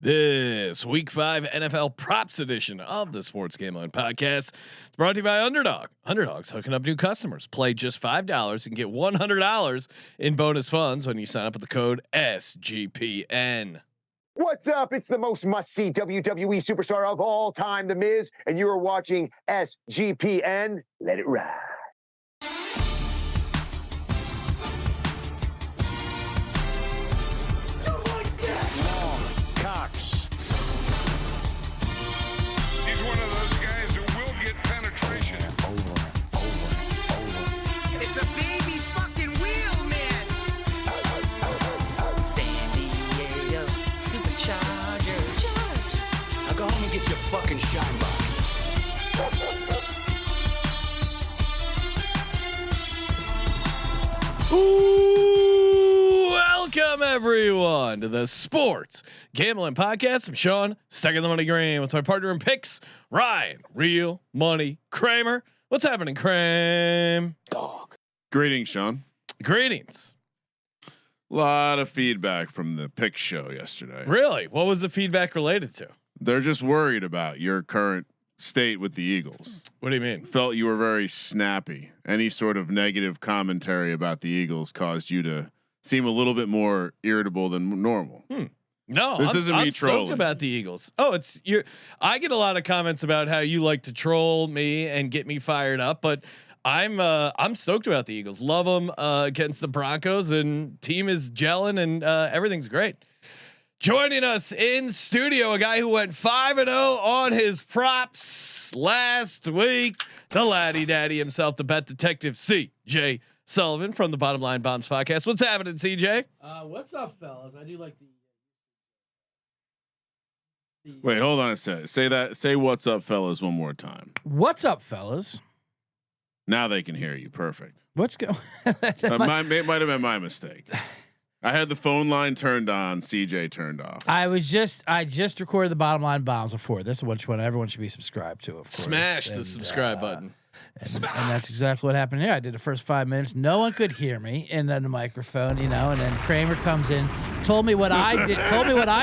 This Week 5 NFL Props edition of the Sports Gambling Podcast is brought to you by Underdog. Underdog's hooking up new customers. Play just $5 and get $100 in bonus funds when you sign up with the code SGPN. What's up? It's the most must-see WWE superstar of all time, The Miz, and you are watching SGPN. Let it ride. Fucking shine box. Welcome everyone to the Sports Gambling Podcast. I'm Sean, stacking the money green with my partner in picks, Ryan, Real Money Kramer. What's happening, Kramer? Dog. Greetings, Sean. Greetings. A lot of feedback from the pick show yesterday. Really? What was the feedback related to? They're just worried about your current state with the Eagles. What do you mean? Felt you were very snappy. Any sort of negative commentary about the Eagles caused you to seem a little bit more irritable than normal. No, this isn't me trolling. Stoked about the Eagles. Oh, it's you. I get a lot of comments about how you like to troll me and get me fired up, but I'm stoked about the Eagles. Love them against the Broncos, and team is gelling, and everything's great. Joining us in studio, a guy who went 5-0 on his props last week, the laddie daddy himself, the bet detective CJ Sullivan from the Bottom Line Bombs podcast. What's happening, CJ? What's up, fellas? I do like the Wait, hold on a second. Say what's up, fellas, one more time. What's up, fellas? Now they can hear you. Perfect. What's going? It might have been my mistake. I had the phone line turned on. CJ turned off. I just recorded the Bottom Line Bombs before this, which one everyone should be subscribed to. Of course, Smash the subscribe button. And that's exactly what happened here. I did the first 5 minutes. No one could hear me in the microphone, and then Kramer comes in, told me what I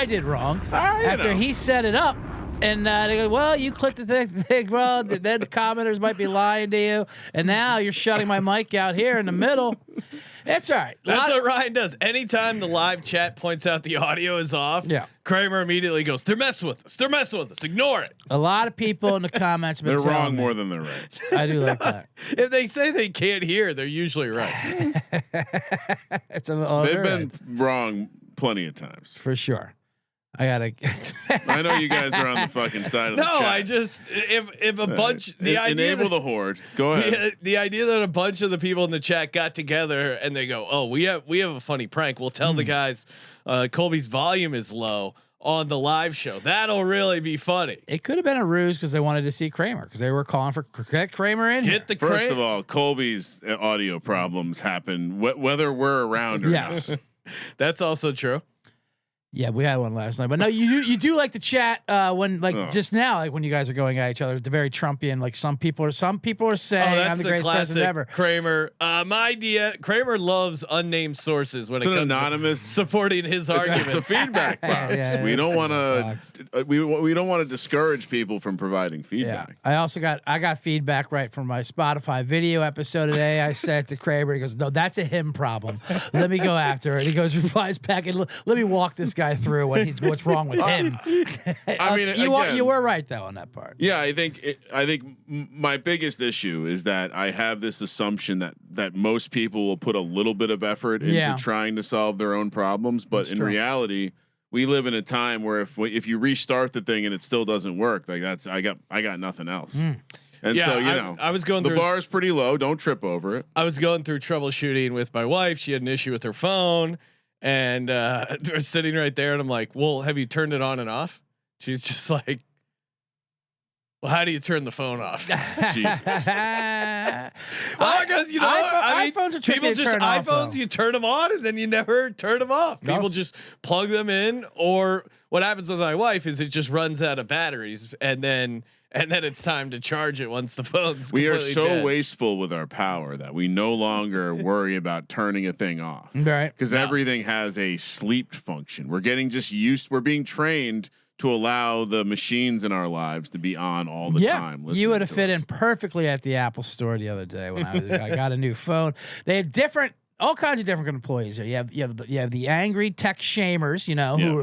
did wrong after he set it up. And they go, well, you clicked the thing wrong. Then the commenters might be lying to you, and now you're shutting my mic out here in the middle. It's all right. That's what Ryan does. Anytime the live chat points out the audio is off, Kramer immediately goes, "They're messing with us. They're messing with us. Ignore it." A lot of people in the comments have been they're wrong me. more than they're right. I do like that. If they say they can't hear, they're usually right. They've been wrong plenty of times. For sure. I know you guys are on the fucking side of the chat. No, I just if a bunch enable the horde. Go ahead. The idea that a bunch of the people in the chat got together and they go, "Oh, we have a funny prank. We'll tell the guys Colby's volume is low on the live show. That'll really be funny." It could have been a ruse because they wanted to see Kramer because they were calling for Kramer in. Get the First of all, Colby's audio problems happen whether we're around or not. That's also true. Yeah, we had one last night, but no, you do like to chat when just now, like when you guys are going at each other. It's very Trumpian. Like some people are saying, "I'm the greatest president ever." Kramer, my idea. Kramer loves unnamed sources when it comes anonymous to supporting his arguments. It's a feedback box. Yeah, we don't want to. We don't want to discourage people from providing feedback. Yeah. I got feedback right from my Spotify video episode today. I said to Kramer, he goes, "No, that's a him problem. Let me go after it." He goes, replies back, and let me walk this guy through what's wrong with him. I mean, you were right though on that part. Yeah, I think my biggest issue is that I have this assumption that most people will put a little bit of effort into trying to solve their own problems, but in reality, we live in a time where if you restart the thing and it still doesn't work, like I got nothing else. And so I was going the through bar is pretty low. Don't trip over it. I was going through troubleshooting with my wife. She had an issue with her phone. And we're sitting right there, and I'm like, "Well, have you turned it on and off?" She's just like, "Well, how do you turn the phone off?" Jesus. Well, because iPhones are tricky people to just turn off, iPhones. though. You turn them on, and then you never turn them off. People just plug them in, or what happens with my wife is it just runs out of batteries, and then it's time to charge it once the phone's. We are so dead. wasteful with our power that we no longer worry about turning a thing off, right? Because everything has a sleep function. We're getting just used. We're being trained to allow the machines in our lives to be on all the time. You would have fit in perfectly at the Apple store the other day when I got a new phone. They had all kinds of different employees here. You have the angry tech shamers,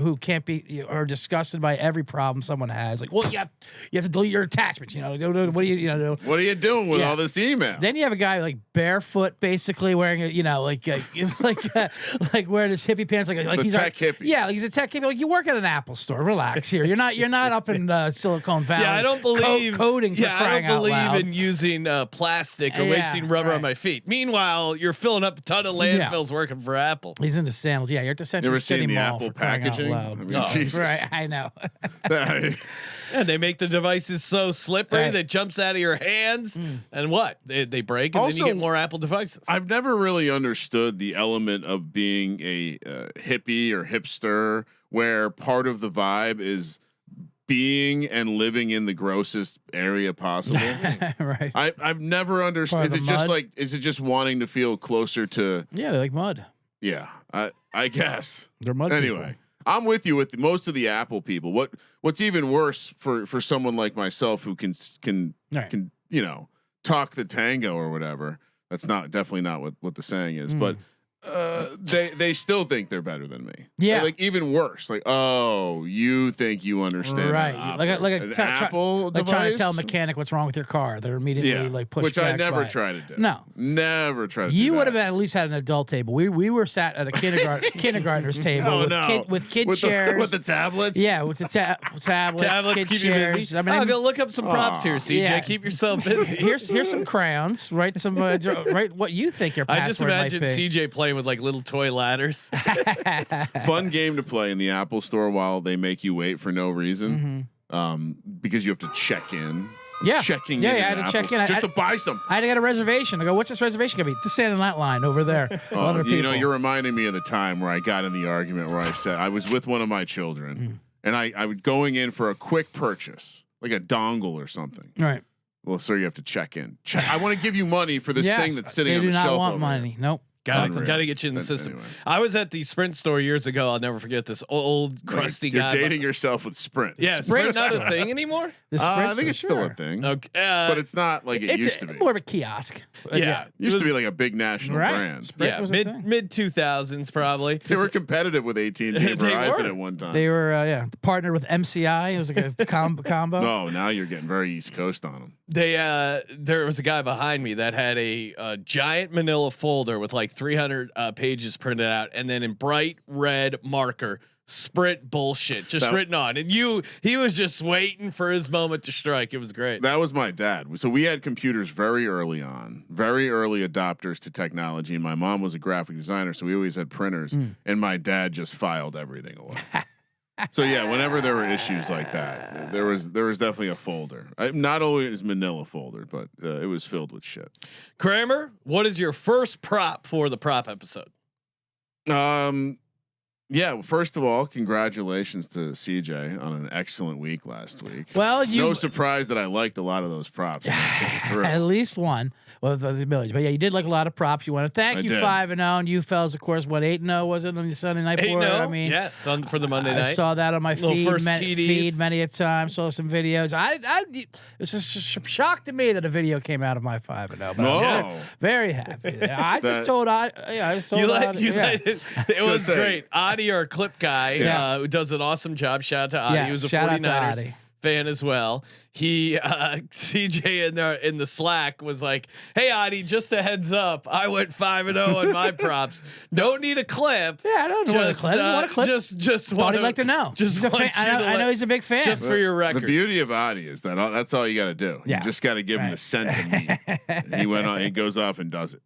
who can't be are disgusted by every problem someone has. Like, well, you have to delete your attachments. What are you doing with all this email? Then you have a guy like barefoot, basically wearing like wearing his hippie pants, like he's tech hippie. Yeah, he's a tech hippie. Like, you work at an Apple store. Relax here. You're not up in Silicon Valley. Yeah, I don't believe coding. I don't believe in using plastic or wasting rubber on my feet. Meanwhile, you're filling up a ton of landfills working for Apple. He's into sandals. Yeah, you're at the Century City Mall. Apple packaging? I mean, Jesus. Right, I know. And they make the devices so slippery that jumps out of your hands, and what they break, and then you get more Apple devices. I've never really understood the element of being a hippie or hipster, where part of the vibe is being and living in the grossest area possible. Right. I've never understood. Is it just wanting to feel closer to? Yeah, they like mud. Yeah, I guess they're mud. Anyway. People. I'm with you with most of the Apple people. What's even worse for someone like myself who can talk the tango or whatever. That's definitely not what the saying is, but they still think they're better than me. Yeah, like even worse. Like, oh, you think you understand? Right, an Apple device? Trying to tell a mechanic what's wrong with your car. They're immediately push which back I never by. try to do. No, never try to. You do would have that. at least had an adult table. We were sat at a kindergartner's table with kid chairs with the tablets. Yeah, with the tablets, kid keep chairs. you busy. I mean, I'll go look up some props here, CJ. Yeah. Keep yourself busy. Here's some crayons. Write some write what you think your password I just imagine might be. CJ playing with like little toy ladders. Fun game to play in the Apple Store while they make you wait for no reason, because you have to check in. Checking in. I had to check in just to buy something. I had to get a reservation. I go, what's this reservation gonna be? To stand in that line over there. You're reminding me of the time where I got in the argument where I said I was with one of my children and I was going in for a quick purchase, like a dongle or something. Right. Well, sir, you have to check in. I want to give you money for this thing that's sitting on the shelf. They do not want over money. Here. Nope. Got to get you in the system. Anyway. I was at the Sprint store years ago. I'll never forget this old crusty guy. You're dating yourself with Sprint. Yeah, Sprint's not a thing anymore. I think it's still a thing. Okay, but it's not like it used to be. More of a kiosk. Yeah, used to be like a big national brand. Sprint mid 2000s probably. They were competitive with AT&T and Verizon at one time. They were partnered with MCI. It was like a combo. No, now you're getting very East Coast on them. There was a guy behind me that had a giant manila folder with like 300 pages printed out, and then in bright red marker, Sprint bullshit just written on. And he was just waiting for his moment to strike. It was great. That was my dad. So we had computers very early on, very early adopters to technology. And my mom was a graphic designer, so we always had printers. And my dad just filed everything away. So yeah, whenever there were issues like that, there was definitely a folder. Not always manila folder, but it was filled with shit. Kramer, what is your first prop for the prop episode? Yeah. Well, first of all, congratulations to CJ on an excellent week last week. Well, no surprise that I liked a lot of those props. At least one. Well, the abilities, but yeah, you did like a lot of props. You want to thank you 5-0, and you fellas, of course, what 8-0 was it on your Sunday night? 8-0. I mean, yes, for the Monday night. I saw that on my feed many a time. Saw some videos. It's just a shock to me that a video came out of my 5-0. But I'm very happy. I just told it was great. Adi, our clip guy, who does an awesome job. Shout out to Adi. He was a 49ers fan as well. He CJ in the Slack was like, "Hey Adi, just a heads up, I went 5-0 on my props. Don't need a clip. Yeah, I don't want a clip. What a clip. Just thought he'd like to know. Just I know he's a big fan. Just for your record. The beauty of Adi is that that's all you got to do. You just got to give him the sentiment. He went on. He goes off and does it.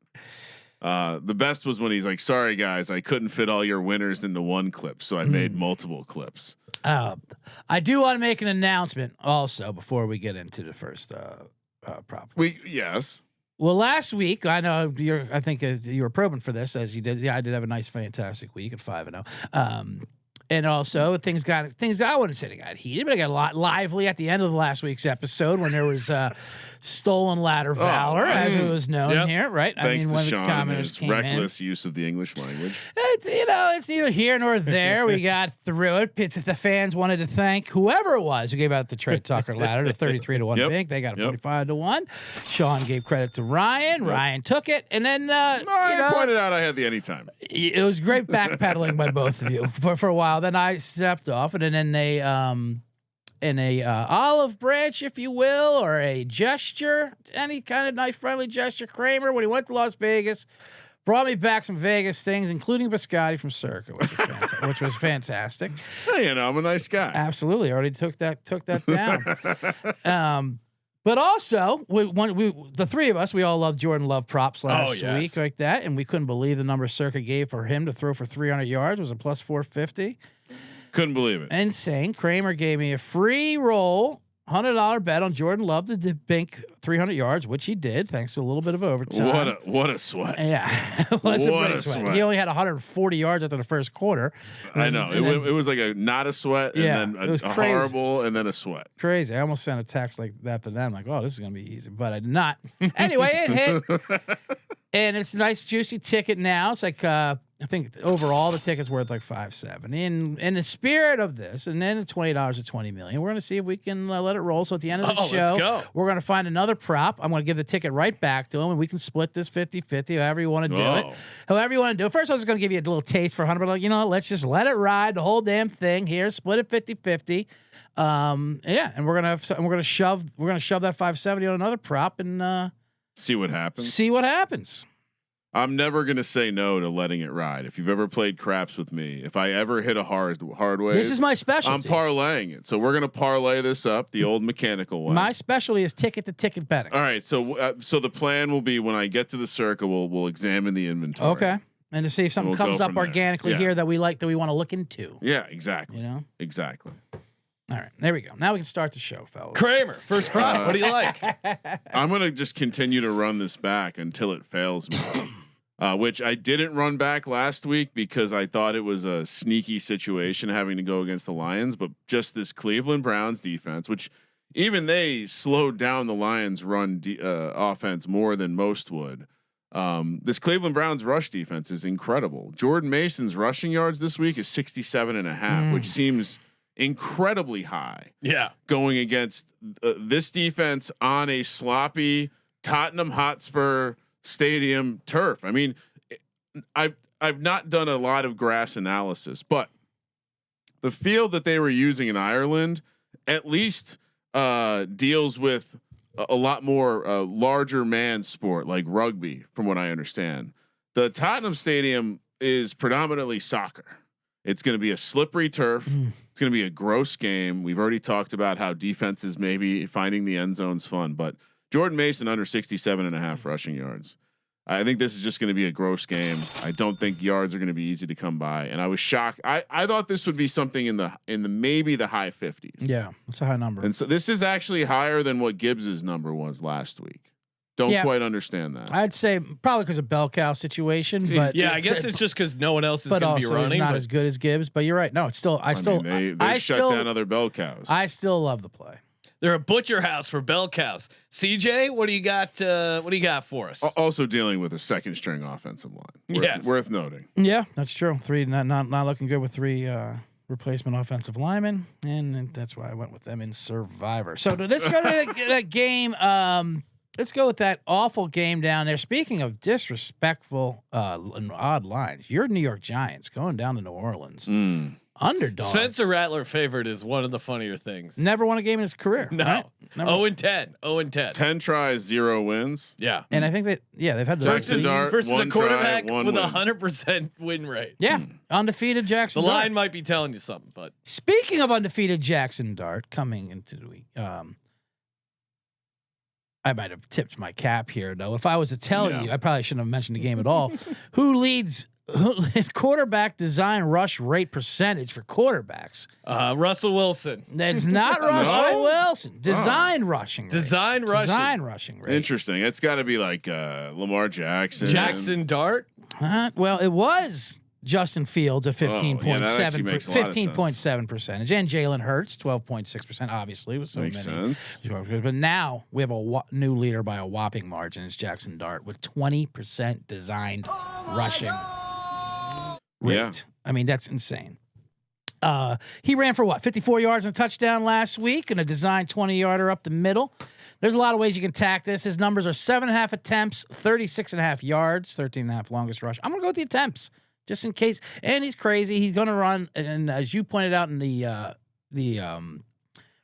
The best was when he's like, "Sorry guys, I couldn't fit all your winners into one clip, so I made multiple clips." I do want to make an announcement also before we get into the first prop. Well, last week I know I think you were probing for this as you did. Yeah, I did have a nice, fantastic week at 5-0. And also things I wouldn't say they got heated, but I got a lot lively at the end of the last week's episode when there was stolen ladder valor, as it was known here, right? Thanks to when Sean and his reckless use of the English language. It's neither here nor there. We got through it. The fans wanted to thank whoever it was who gave out the Trey Tucker ladder to 33-1 big. They got a 45-1. Sean gave credit to Ryan. Ryan took it, and then I pointed out I had the anytime. It was great backpedaling by both of you for a while. Then I stepped off, and then in a olive branch, if you will, or a gesture, any kind of nice friendly gesture. Kramer, when he went to Las Vegas, brought me back some Vegas things, including biscotti from Circa, which was fantastic. Hey, I'm a nice guy. Absolutely, already took that down. But also, the three of us, we all loved Jordan Love props last week like that, and we couldn't believe the number Circa gave for him to throw for 300 yards. It was a plus 450. Couldn't believe it. Insane. Kramer gave me a free roll, $100 bet on Jordan Love to bink 300 yards, which he did, thanks to a little bit of overtime. What a sweat. Yeah. What a sweat. He only had 140 yards after the first quarter. I know. It was like not a sweat, and then a horrible, and then a sweat. Crazy. I almost sent a text like that to them, like, oh, this is going to be easy, but I did not. Anyway, it hit. And it's a nice, juicy ticket now. It's like, I think overall the ticket's worth like $5.7. In the spirit of this, and then $20 to $20 million, we're going to see if we can let it roll. So at the end of the show, we're going to find another prop. I'm going to give the ticket right back to him, and we can split this 50-50, however you want to do it. However you want to do it. First, I was going to give you a little taste for 100, but let's just let it ride the whole damn thing here. Split it 50-50. And we're gonna shove that 570 on another prop and see what happens. I'm never going to say no to letting it ride. If you've ever played craps with me, if I ever hit a hard way, this is my specialty. I'm parlaying it. So we're going to parlay this up, the old mechanical one. My specialty is ticket-to-ticket betting. All right. So the plan will be when I get to the Circa, we'll examine the inventory. Okay. And to see if something comes up organically here that we like, that we want to look into. Yeah, exactly. Exactly. All right, there we go. Now we can start the show, fellas. Kramer, first prop. What do you like? I'm going to just continue to run this back until it fails me, which I didn't run back last week because I thought it was a sneaky situation having to go against the Lions, but just this Cleveland Browns defense, which even they slowed down the Lions run offense more than most would. This Cleveland Browns rush defense is incredible. Jordan Mason's rushing yards this week is 67.5, which seems incredibly high. Yeah. Going against this defense on a sloppy Tottenham Hotspur Stadium turf. I mean, I've not done a lot of grass analysis, but the field that they were using in Ireland at least deals with a lot more larger man sport like rugby, from what I understand. The Tottenham Stadium is predominantly soccer. It's going to be a slippery turf. It's going to be a gross game. We've already talked about how defenses maybe finding the end zones fun, but Jordan Mason under 67.5 rushing yards. I think this is just going to be a gross game. I don't think yards are going to be easy to come by. And I was shocked. I thought this would be something in the maybe the high 50s. Yeah, it's a high number. And so this is actually higher than what Gibbs's number was last week. Don't quite understand that. I'd say probably because of bell cow situation, but yeah, I guess it's just because no one else is going to be running. It's not as good as Gibbs, but you're right. No, it's still. I shut down other bell cows. I still love the play. They're a butcher house for bell cows. CJ, what do you got? What do you got for us? Also dealing with a second string offensive line. Worth noting. Yeah, that's true. Three not looking good with three replacement offensive linemen, and that's why I went with them in Survivor. So let's go to that game. Let's go with that awful game down there. Speaking of disrespectful and odd lines, your New York Giants going down to New Orleans. Underdog. Spencer Rattler favorite is one of the funnier things. Never won a game in his career. No. Right? 0-10. 0-10. 10 tries, 0 wins. Yeah. And I think that they've had the versus a quarterback with 100% win rate. Yeah. Undefeated Jackson. The line might be telling you something, but speaking of undefeated Jackson Dart coming into the week, I might have tipped my cap here, though. If I was to tell you, I probably shouldn't have mentioned the game at all. Who leads quarterback design rush rate percentage for quarterbacks? Russell Wilson. That's not Russell Wilson. Design rushing rate. Design rushing rate. Interesting. It's got to be like Lamar Jackson. Jackson Dart. Well, it was Justin Fields at 15.7%, 15.7%, and Jalen Hurts 12.6%. Obviously, with so Makes many. sense. But now we have a new leader by a whopping margin. It's Jackson Dart with 20% designed rushing rate. Yeah. I mean, that's insane. He ran for 54 yards and a touchdown last week, and a designed 20-yarder up the middle. There's a lot of ways you can tack this. His numbers are 7.5 attempts, 36.5 yards, 13.5 longest rush. I'm gonna go with the attempts just in case. And he's crazy. He's gonna run. And as you pointed out in the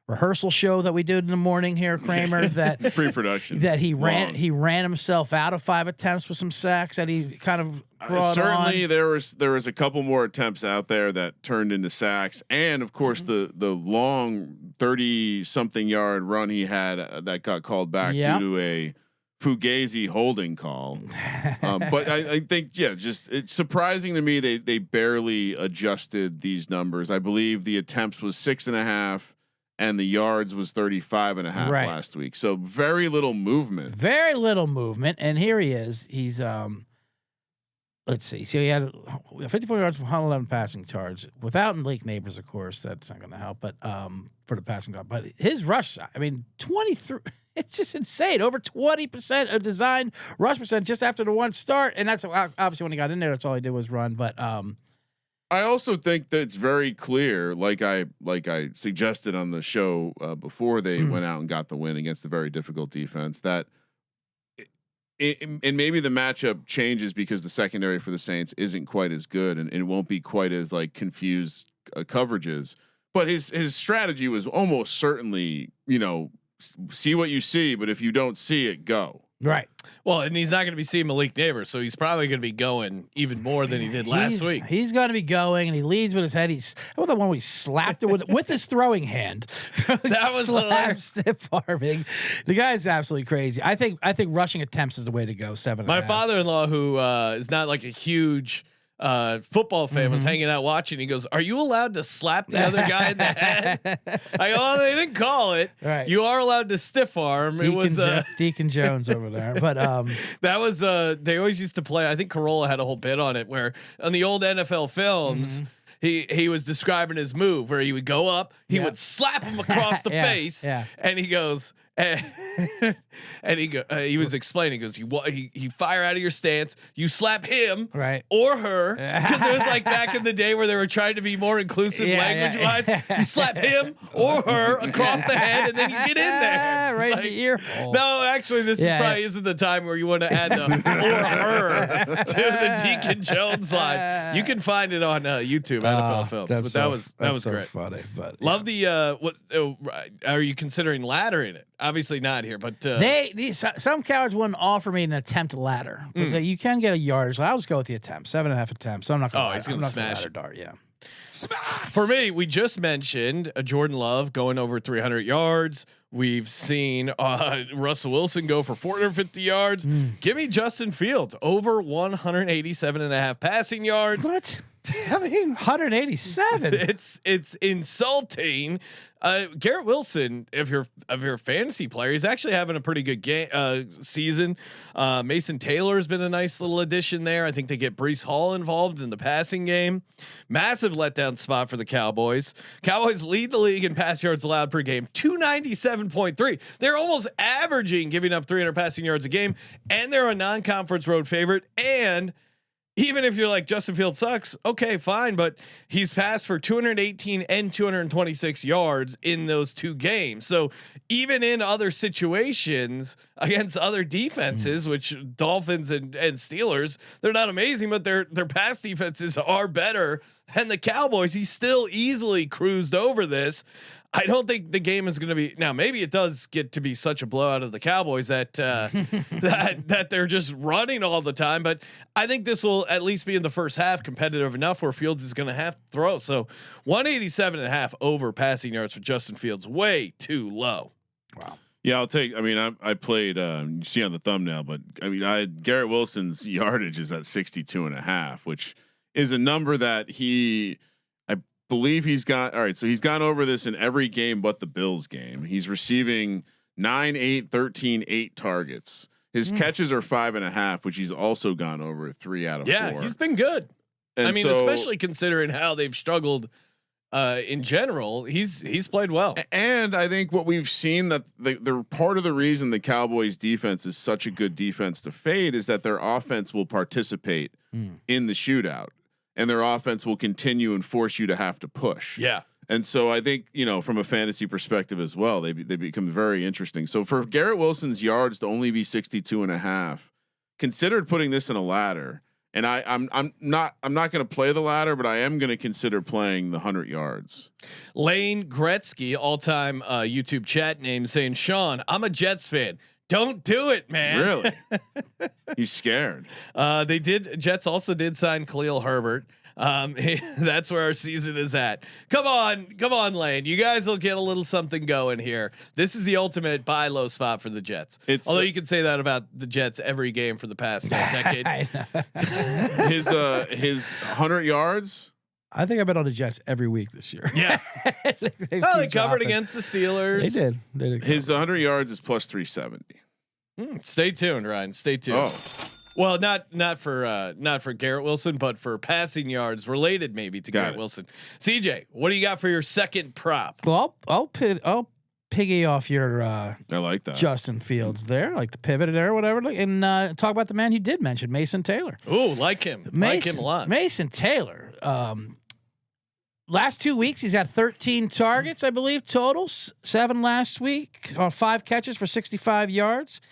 rehearsal show that we did in the morning here, Kramer, that pre-production that he ran himself out of 5 attempts with some sacks that he kind of brought certainly on. there was a couple more attempts out there that turned into sacks, and of course the long 30-something yard run he had that got called back due to a Fugazi holding call. But I think just it's surprising to me they barely adjusted these numbers. I believe the attempts was 6.5. And the yards was 35.5 last week. So very little movement. Very little movement. And here he is. He's let's see. So he had 54 yards from 111 passing charge without Malik Neighbors, of course. That's not going to help. But for the passing guard, but his rush, I mean, 23. It's just insane. Over 20% of design rush percent just after the one start, and that's obviously when he got in there. That's all he did was run. But I also think that it's very clear, like I suggested on the show before they went out and got the win against a very difficult defense, that and maybe the matchup changes because the secondary for the Saints isn't quite as good and it won't be quite as like confused coverages. But his strategy was almost certainly, see what you see, but if you don't see it, go. Right. Well, and he's not going to be seeing Malik Neighbors, so he's probably going to be going even more than he did last week. He's going to be going, and he leads with his head. How about the one we slapped it with his throwing hand? That was stiff arming. The guy's absolutely crazy. I think rushing attempts is the way to go. 7.5. My father-in-law, who is not like a huge football fan, was hanging out watching. He goes, "Are you allowed to slap the other guy in the head?" I go, "Oh, they didn't call it. Right. You are allowed to stiff arm." It was Deacon Jones over there, but that was they always used to play. I think Corolla had a whole bit on it where on the old NFL films. He was describing his move where he would go up, he would slap him across the face, and he goes, and he was explaining, he goes, you fire out of your stance, you slap him or her, because it was like back in the day where they were trying to be more inclusive language wise. You slap him or her across the head, and then you get in there right like, in the ear. No, actually, this probably isn't the time where you want to add the or her to the Deacon Jones line. You can find it on YouTube, NFL Films. But that was so great. Funny, but love the what? Are you considering laddering it? Obviously not here, but some cowards wouldn't offer me an attempt ladder. But you can get a yardage. I'll just go with the attempt. 7.5 attempts. I'm not going. He's going to smash ladder dart. Yeah. For me, we just mentioned Jordan Love going over 300 yards. We've seen Russell Wilson go for 450 yards. Give me Justin Fields over 187.5 passing yards. What? I mean, 187. It's insulting. Garrett Wilson, if you're a fantasy player, he's actually having a pretty good game season. Mason Taylor has been a nice little addition there. I think they get Breece Hall involved in the passing game. Massive letdown spot for the Cowboys. Cowboys lead the league in pass yards allowed per game, 297.3. They're almost averaging giving up 300 passing yards a game, and they're a non-conference road favorite. And even if you're like Justin Fields sucks, okay, fine, but he's passed for 218 and 226 yards in those two games. So even in other situations against other defenses, which Dolphins and Steelers, they're not amazing, but their pass defenses are better than the Cowboys. He still easily cruised over this. I don't think the game is going to be now. Maybe it does get to be such a blowout of the Cowboys that that they're just running all the time. But I think this will at least be in the first half competitive enough where Fields is going to have to throw. So 187.5 over passing yards for Justin Fields, way too low. Wow. Yeah, I'll take. I mean, I played. You see on the thumbnail, but I mean, Garrett Wilson's yardage is at 62.5, which is a number that believe he's got. All right, so he's gone over this in every game but the Bills game. He's receiving 9, 8, 13, 8 targets. His catches are 5.5, which he's also gone over 3 out of 4. Yeah, he's been good. And I mean, especially considering how they've struggled in general, he's played well. And I think what we've seen that they're part of the reason the Cowboys defense is such a good defense to fade is that their offense will participate in the shootout, and their offense will continue and force you to have to push. Yeah. And so I think, from a fantasy perspective as well, they become very interesting. So for Garrett Wilson's yards to only be 62.5, considered putting this in a ladder. And I'm not going to play the ladder, but I am going to consider playing the 100 yards. Lane Gretzky, all-time YouTube chat name, saying, "Sean, I'm a Jets fan. Don't do it, man." Really? He's scared. Jets also did sign Khalil Herbert. That's where our season is at. Come on, Lane. You guys will get a little something going here. This is the ultimate buy low spot for the Jets. Although you can say that about the Jets every game for the past decade. His 100 yards. I think I bet on the Jets every week this year. Yeah. They covered against the Steelers. They did. His 100 yards is plus 370. Stay tuned, Ryan. Stay tuned. Oh. Well, not for Garrett Wilson, but for passing yards related maybe to Garrett Wilson. CJ, what do you got for your second prop? Well, I'll piggy off your I like that Justin Fields there, like the pivot there or whatever, and talk about the man you did mention, Mason Taylor. Ooh, like him a lot. Mason Taylor. Last 2 weeks he's had 13 targets, I believe, total. 7 last week on 5 catches for 65 yards.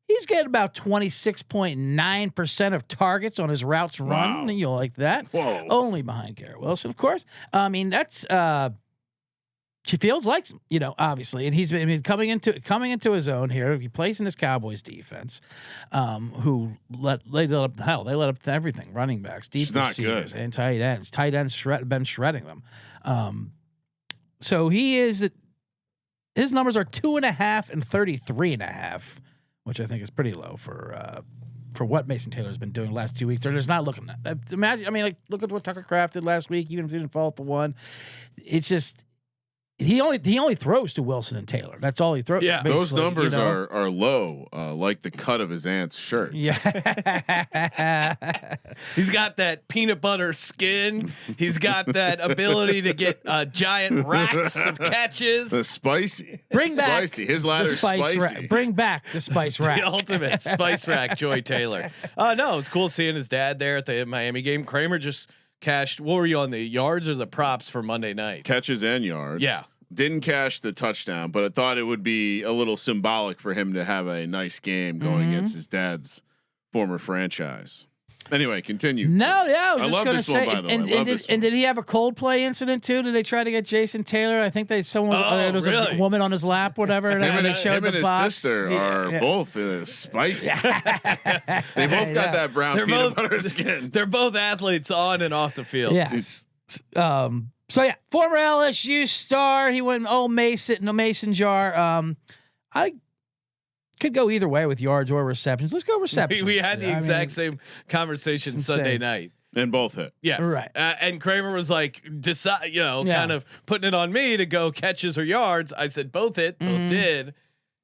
He's getting about 26.9% of targets on his routes run. Wow. You'll like that. Whoa. Only behind Garrett Wilson, of course. I mean, that's Fields likes him, obviously, and he's been coming into his own here. He plays in this Cowboys defense, who let up everything: running backs, deep receivers, and tight ends. Tight ends been shredding them. So his numbers are 2.5 and 33.5. Which I think is pretty low for what Mason Taylor's been doing the last 2 weeks. They're just not looking at. Imagine, look at what Tucker Kraft did last week. Even if he didn't fall at the one, it's just he only throws to Wilson and Taylor. That's all he throws. Yeah, those numbers are low, like the cut of his aunt's shirt. Yeah, he's got that peanut butter skin. He's got that ability to get giant racks of catches. The spicy. Bring back spicy. His ladder's spicy. Bring back the spice rack. The ultimate spice rack, Joy Taylor. No, it was cool seeing his dad there at the Miami game. Kramer just cashed. What were you on, the yards or the props for Monday night? Catches and yards. Yeah. Didn't cash the touchdown, but I thought it would be a little symbolic for him to have a nice game going against his dad's former franchise. Anyway, continue. No, yeah, I was I just love going to this say. one, by the way. And did he have a Coldplay incident too? Did they try to get Jason Taylor? I think someone was really? a woman on his lap, whatever. Him and they showed his the box. sister are both spicy. They both got that brown peanut butter skin. They're both athletes on and off the field. Yes. So yeah, former LSU star. He went Mason jar. I could go either way with yards or receptions. Let's go receptions. We had the exact same conversation Sunday night. And both hit. Yes. Right. And Kramer was like, kind of putting it on me to go catches or yards. I said both hit, both did.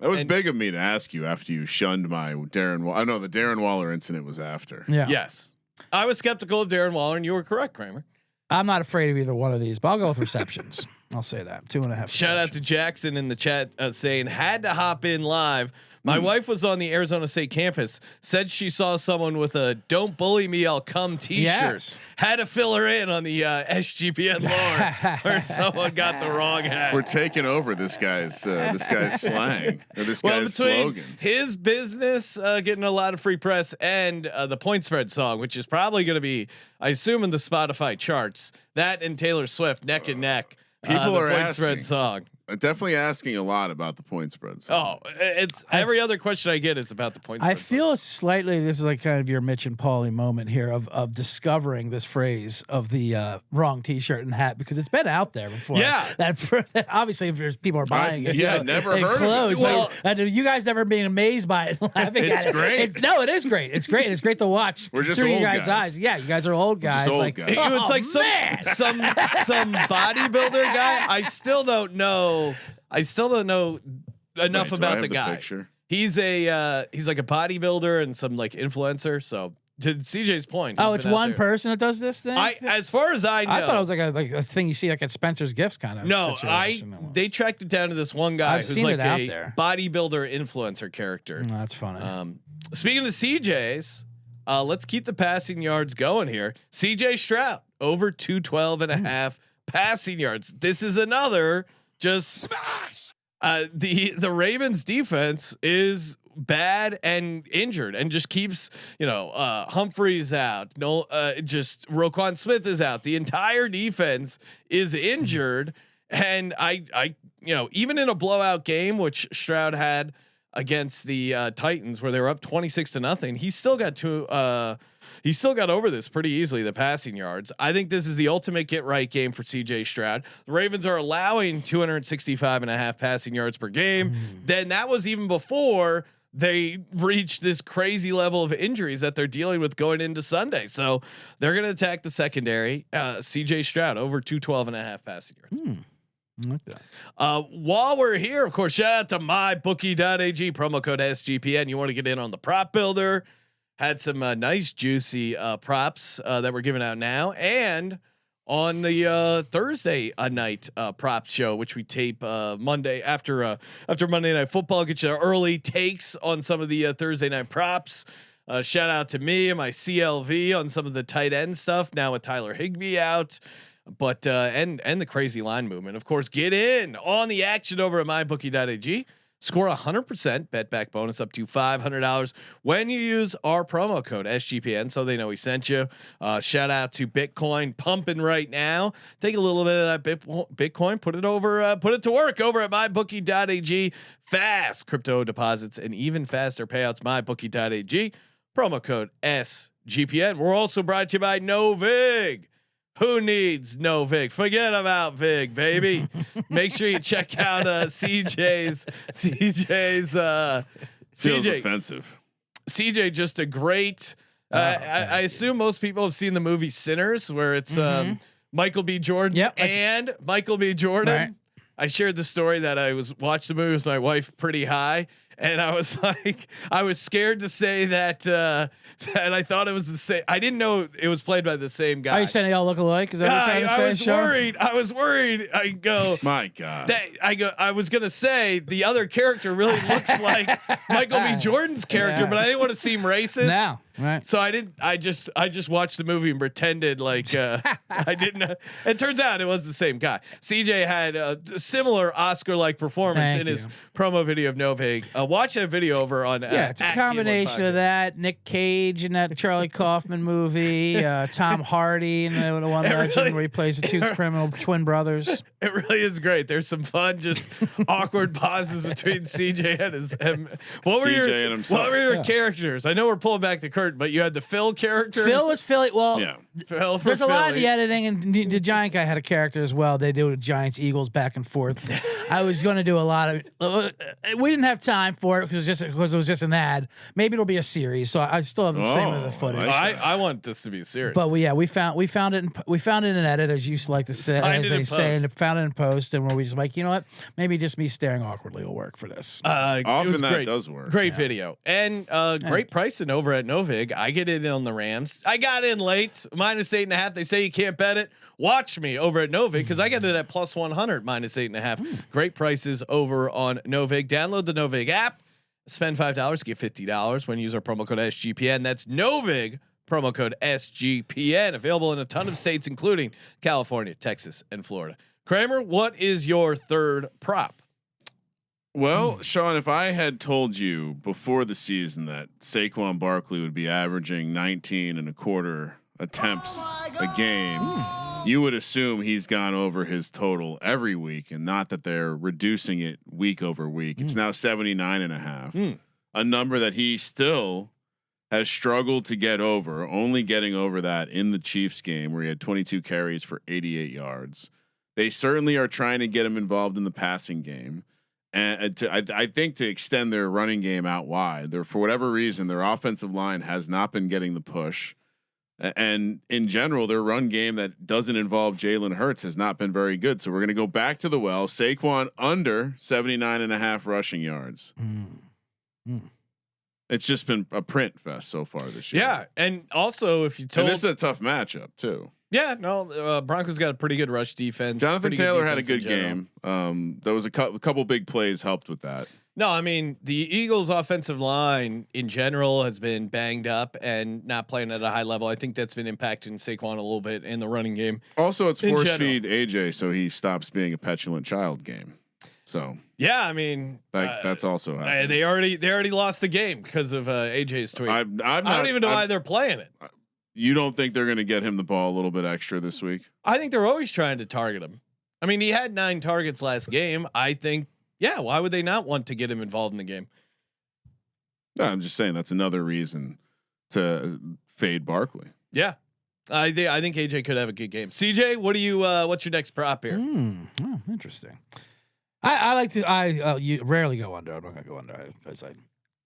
That was big of me to ask you after you shunned my Darren. I know the Darren Waller incident was after. Yeah. Yes. I was skeptical of Darren Waller, and you were correct, Kramer. I'm not afraid of either one of these, but I'll go with receptions. I'll say that 2.5. Shout out to Jackson in the chat saying had to hop in live. My wife was on the Arizona State campus, said she saw someone with a "Don't bully me, I'll come" t-shirt. Yes. Had to fill her in on the SGPN lore where someone got the wrong hat. We're taking over this guy's slang or this guy's between slogan. His business getting a lot of free press and the point spread song, which is probably going to be, I assume, in the Spotify charts. That and Taylor Swift neck and neck. People are point asking. spread song. Definitely asking a lot about the point spreads. Oh, it's every other question I get is about the point spread. I feel slightly this is like kind of your Mitch and Paulie moment here of discovering this phrase of the wrong T-shirt and hat because it's been out there before. Yeah, that obviously if there's people are buying it. Never heard clothes, of it. Well, you guys never being amazed by it, laughing it's at great. it. No, it is great. It's great. It's great to watch. We're just through old you guys' guys. eyes. Yeah, you guys are old guys. Old like guys. It's like some bodybuilder guy. I still don't know enough Wait, about do I the have guy. Picture? He's like a bodybuilder and some like influencer. So To CJ's point. Oh, it's one person that does this thing. As far as I know, I thought it was like a thing you see like at Spencer's Gifts kind of. No, they tracked it down to this one guy who's like a bodybuilder influencer character. That's funny. Speaking of CJ's, let's keep the passing yards going here. CJ Stroud over 212 and a half passing yards. This is another just smash. The Ravens defense is bad and injured and just keeps, Humphrey's out. Just Roquan Smith is out. The entire defense is injured. And I even in a blowout game, which Stroud had against the Titans where they were up 26-0, he still got over this pretty easily, the passing yards. I think this is the ultimate get right game for CJ Stroud. The Ravens are allowing 265 and a half passing yards per game. Then that was even before they reached this crazy level of injuries that they're dealing with going into Sunday. So they're going to attack the secondary. CJ Stroud over 212 and a half passing yards. Like that. While we're here, of course, shout out to mybookie.ag, promo code SGPN. You want to get in on the prop builder, had some nice juicy props that we're giving out now. And on the Thursday night props show, which we tape Monday after Monday Night Football, get you early takes on some of the Thursday night props. Shout out to me and my CLV on some of the tight end stuff now with Tyler Higbee out, but and the crazy line movement. Of course, get in on the action over at mybookie.ag. Score 100% bet back bonus up to $500 when you use our promo code SGPN, so they know we sent you. Shout out to Bitcoin pumping right now. Take a little bit of that Bitcoin, put it to work over at mybookie.ag. Fast crypto deposits and even faster payouts. Mybookie.ag, promo code SGPN. We're also brought to you by No Vig. Who needs no Vig? Forget about Vig, baby. Make sure you check out CJ's. Feels offensive. CJ, just a great. I assume most people have seen the movie Sinners, where it's Michael B. Jordan and Michael B. Jordan. Right. I shared the story that I watched the movie with my wife pretty high. And I was like, I was scared to say that I thought it was the same. I didn't know it was played by the same guy. Are you saying they all look alike? Is that what you're trying to say? I was worried. I go, my God. I was gonna say the other character really looks like Michael B. Jordan's character, but I didn't want to seem racist. No. Right. So I didn't. I just watched the movie and pretended like I didn't know. It turns out it was the same guy. CJ had a similar Oscar-like performance in his promo video of Novig. Watch that video over on. It's a combination of that, Nick Cage in that Charlie Kaufman movie, Tom Hardy in the one legend where he plays the two criminal twin brothers. It really is great. There's some fun, just awkward pauses between CJ and his. What were your characters? I know we're pulling back the curtain, but you had the Phil character. Phil was Philly. Well, Phil there's a lot of the editing, and the Giant guy had a character as well. They do Giants Eagles back and forth. I was going to do a lot of. We didn't have time for it because it was just an ad. Maybe it'll be a series, so I still have the same of the footage. I want this to be a series. But we found it in an edit, as you used to like to say, as they say, and found it in post, and where we just like, you know what, maybe just me staring awkwardly will work for this. Often that does work. Great video and great pricing over at Novig. I get in on the Rams. I got in late, -8.5. They say you can't bet it. Watch me over at Novig because I got it at +100, -8.5. Great prices over on Novig. Download the Novig app. Spend $5, get $50 when you use our promo code SGPN. That's Novig, promo code SGPN. Available in a ton of states, including California, Texas, and Florida. Kramer, what is your third prop? Well, Sean, if I had told you before the season that Saquon Barkley would be averaging 19.25 attempts a game, you would assume he's gone over his total every week, and not that they're reducing it week over week. It's now 79.5, a number that he still has struggled to get over, only getting over that in the Chiefs game where he had 22 carries for 88 yards. They certainly are trying to get him involved in the passing game. And I think to extend their running game out wide, for whatever reason, their offensive line has not been getting the push. And in general, their run game that doesn't involve Jalen Hurts has not been very good. So we're going to go back to the well. Saquon under 79.5 rushing yards. It's just been a print fest so far this year. Yeah, and also if you told, and this is a tough matchup too. Yeah, no, Broncos got a pretty good rush defense. Jonathan Taylor had a good game. There was a couple big plays helped with that. No, I mean the Eagles' offensive line in general has been banged up and not playing at a high level. I think that's been impacting Saquon a little bit in the running game. Also, it's force feed AJ so he stops being a petulant child game. So yeah, I mean that's also happening. They already lost the game because of AJ's tweet. I don't even know why they're playing it. You don't think they're going to get him the ball a little bit extra this week? I think they're always trying to target him. I mean, he had 9 targets last game. I think, yeah, why would they not want to get him involved in the game? No, I'm just saying that's another reason to fade Barkley. Yeah. I think AJ could have a good game. CJ, what do you what's your next prop here? Oh, interesting. I like to you rarely go under. I'm not gonna go under because I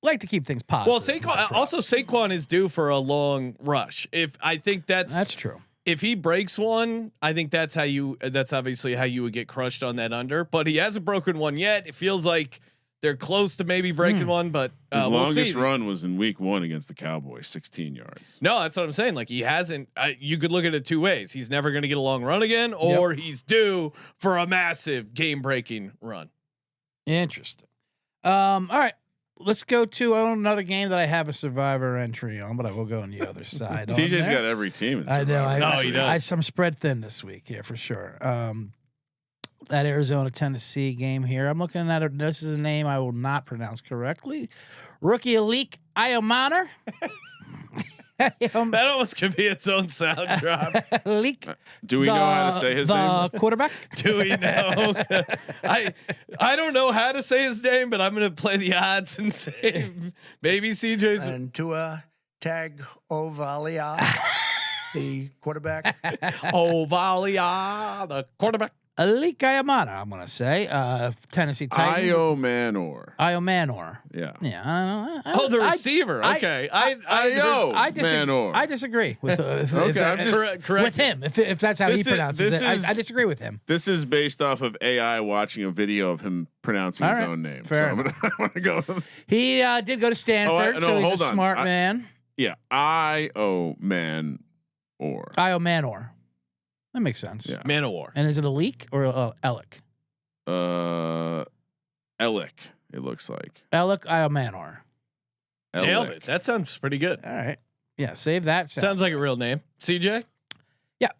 like to keep things positive. Well, Saquon is due for a long rush. If I think that's true. If he breaks one, I think that's obviously how you would get crushed on that under. But he hasn't broken one yet. It feels like they're close to maybe breaking one. But his longest run was in week 1 against the Cowboys, 16 yards. No, that's what I'm saying. Like he hasn't. You could look at it 2 ways. He's never going to get a long run again, or he's due for a massive game-breaking run. Interesting. All right. Let's go to another game that I have a Survivor entry on, but I will go on the other side. TJ's got every team. I know. He does. I'm spread thin this week here for sure. That Arizona Tennessee game here. I'm looking at it. This is a name I will not pronounce correctly. Rookie Malik Iomaner. That almost could be its own sound drop. Malik. Do we know how to say his name? The quarterback. Do we know? I don't know how to say his name, but I'm going to play the odds and say maybe CJ's and Tua Tag Ovalia, the quarterback. Ovalia, the quarterback. Malik Iomaner, I'm going to say. Tennessee Titans. Iomaner. Yeah. Yeah. The receiver. Okay. I disagree with with him. If that's how he pronounces it, I disagree with him. This is based off of AI watching a video of him pronouncing his own name. Fair so I'm gonna go. He did go to Stanford, so he's a smart man. Yeah. Iomaner. That makes sense. Yeah. Man of War. And is it a leak or Ellick? Ellick. It looks like Ellick Iomaner. Nailed it. That sounds pretty good. All right. Yeah. Save that. Sounds like a real name. CJ. Yeah,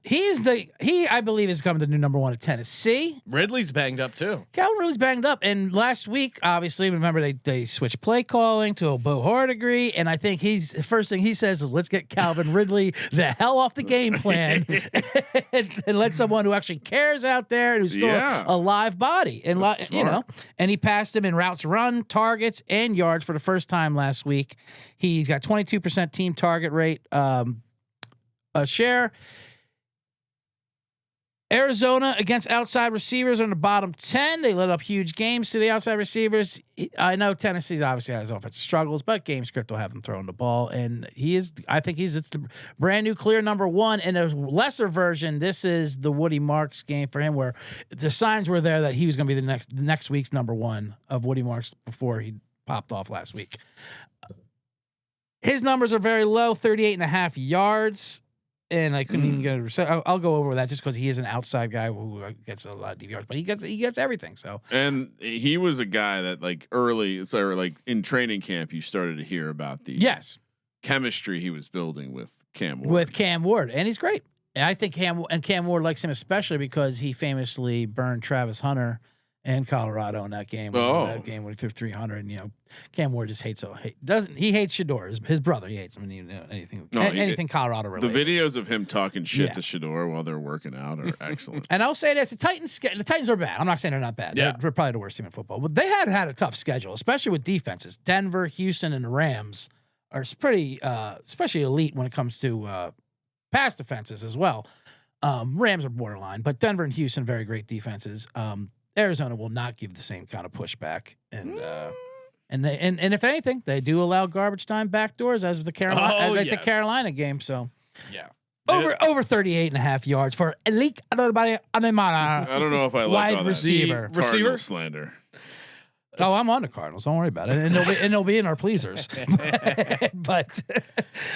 I believe is becoming the new number 1 at Tennessee. Ridley's banged up too. Calvin Ridley's banged up, and last week, obviously, remember they switched play calling to a Bo Hardegree, and I think the first thing he says is, "Let's get Calvin Ridley the hell off the game plan, and let someone who actually cares out there and who's still a live body." And and he passed him in routes run, targets, and yards for the first time last week. He's got 22% team target rate share. Arizona against outside receivers on the bottom 10. They let up huge games to the outside receivers. I know Tennessee's obviously has offensive struggles, but game script will have him throwing the ball. And I think he's the brand new clear number 1. In a lesser version, this is the Woody Marks game for him, where the signs were there that he was going to be the next week's number 1 of Woody Marks before he popped off last week. His numbers are very low, 38.5 yards. And I couldn't even get it. So I'll go over that just because he is an outside guy who gets a lot of DVRs, but he gets everything. So, and he was a guy that like in training camp, you started to hear about the chemistry he was building with Cam Ward. And he's great. And I think Cam Ward likes him especially because he famously burned Travis Hunter and Colorado in that game. That game when he threw 300. And, Cam Ward just hates Shador, his brother. He hates him. Anything Colorado related. The videos of him talking shit to Shador while they're working out are excellent. And I'll say this: the Titans are bad. I'm not saying they're not bad. Yeah. They're probably the worst team in football. But they had a tough schedule, especially with defenses. Denver, Houston, and the Rams are pretty, especially elite when it comes to pass defenses as well. Rams are borderline, but Denver and Houston very great defenses. Arizona will not give the same kind of pushback, and if anything, they do allow garbage time backdoors as with the Carolina game. So over 38.5 yards for Malik Iomaner. I don't know if I like wide all receiver Cardinal slander. Oh, I'm on the Cardinals. Don't worry about it, and they'll be in our pleasers. But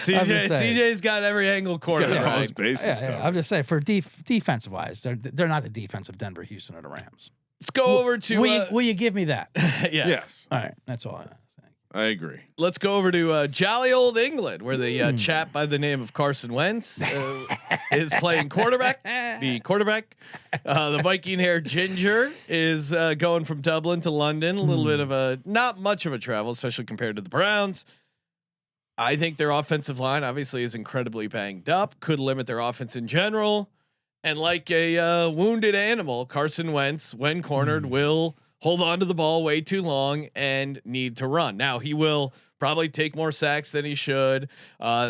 CJ's got every angle cornered. Right? Bases I'm just saying for defensive wise, they're not the defense of Denver, Houston, or the Rams. Let's go over to. Will you give me that? Yes. All right, that's all. I agree. Let's go over to jolly old England, where the chap by the name of Carson Wentz is playing quarterback. The quarterback, the Viking hair ginger, is going from Dublin to London. A little bit of not much of a travel, especially compared to the Browns. I think their offensive line obviously is incredibly banged up. Could limit their offense in general. And like a wounded animal, Carson Wentz, when cornered, will hold on to the ball way too long and need to run. Now he will probably take more sacks than he should.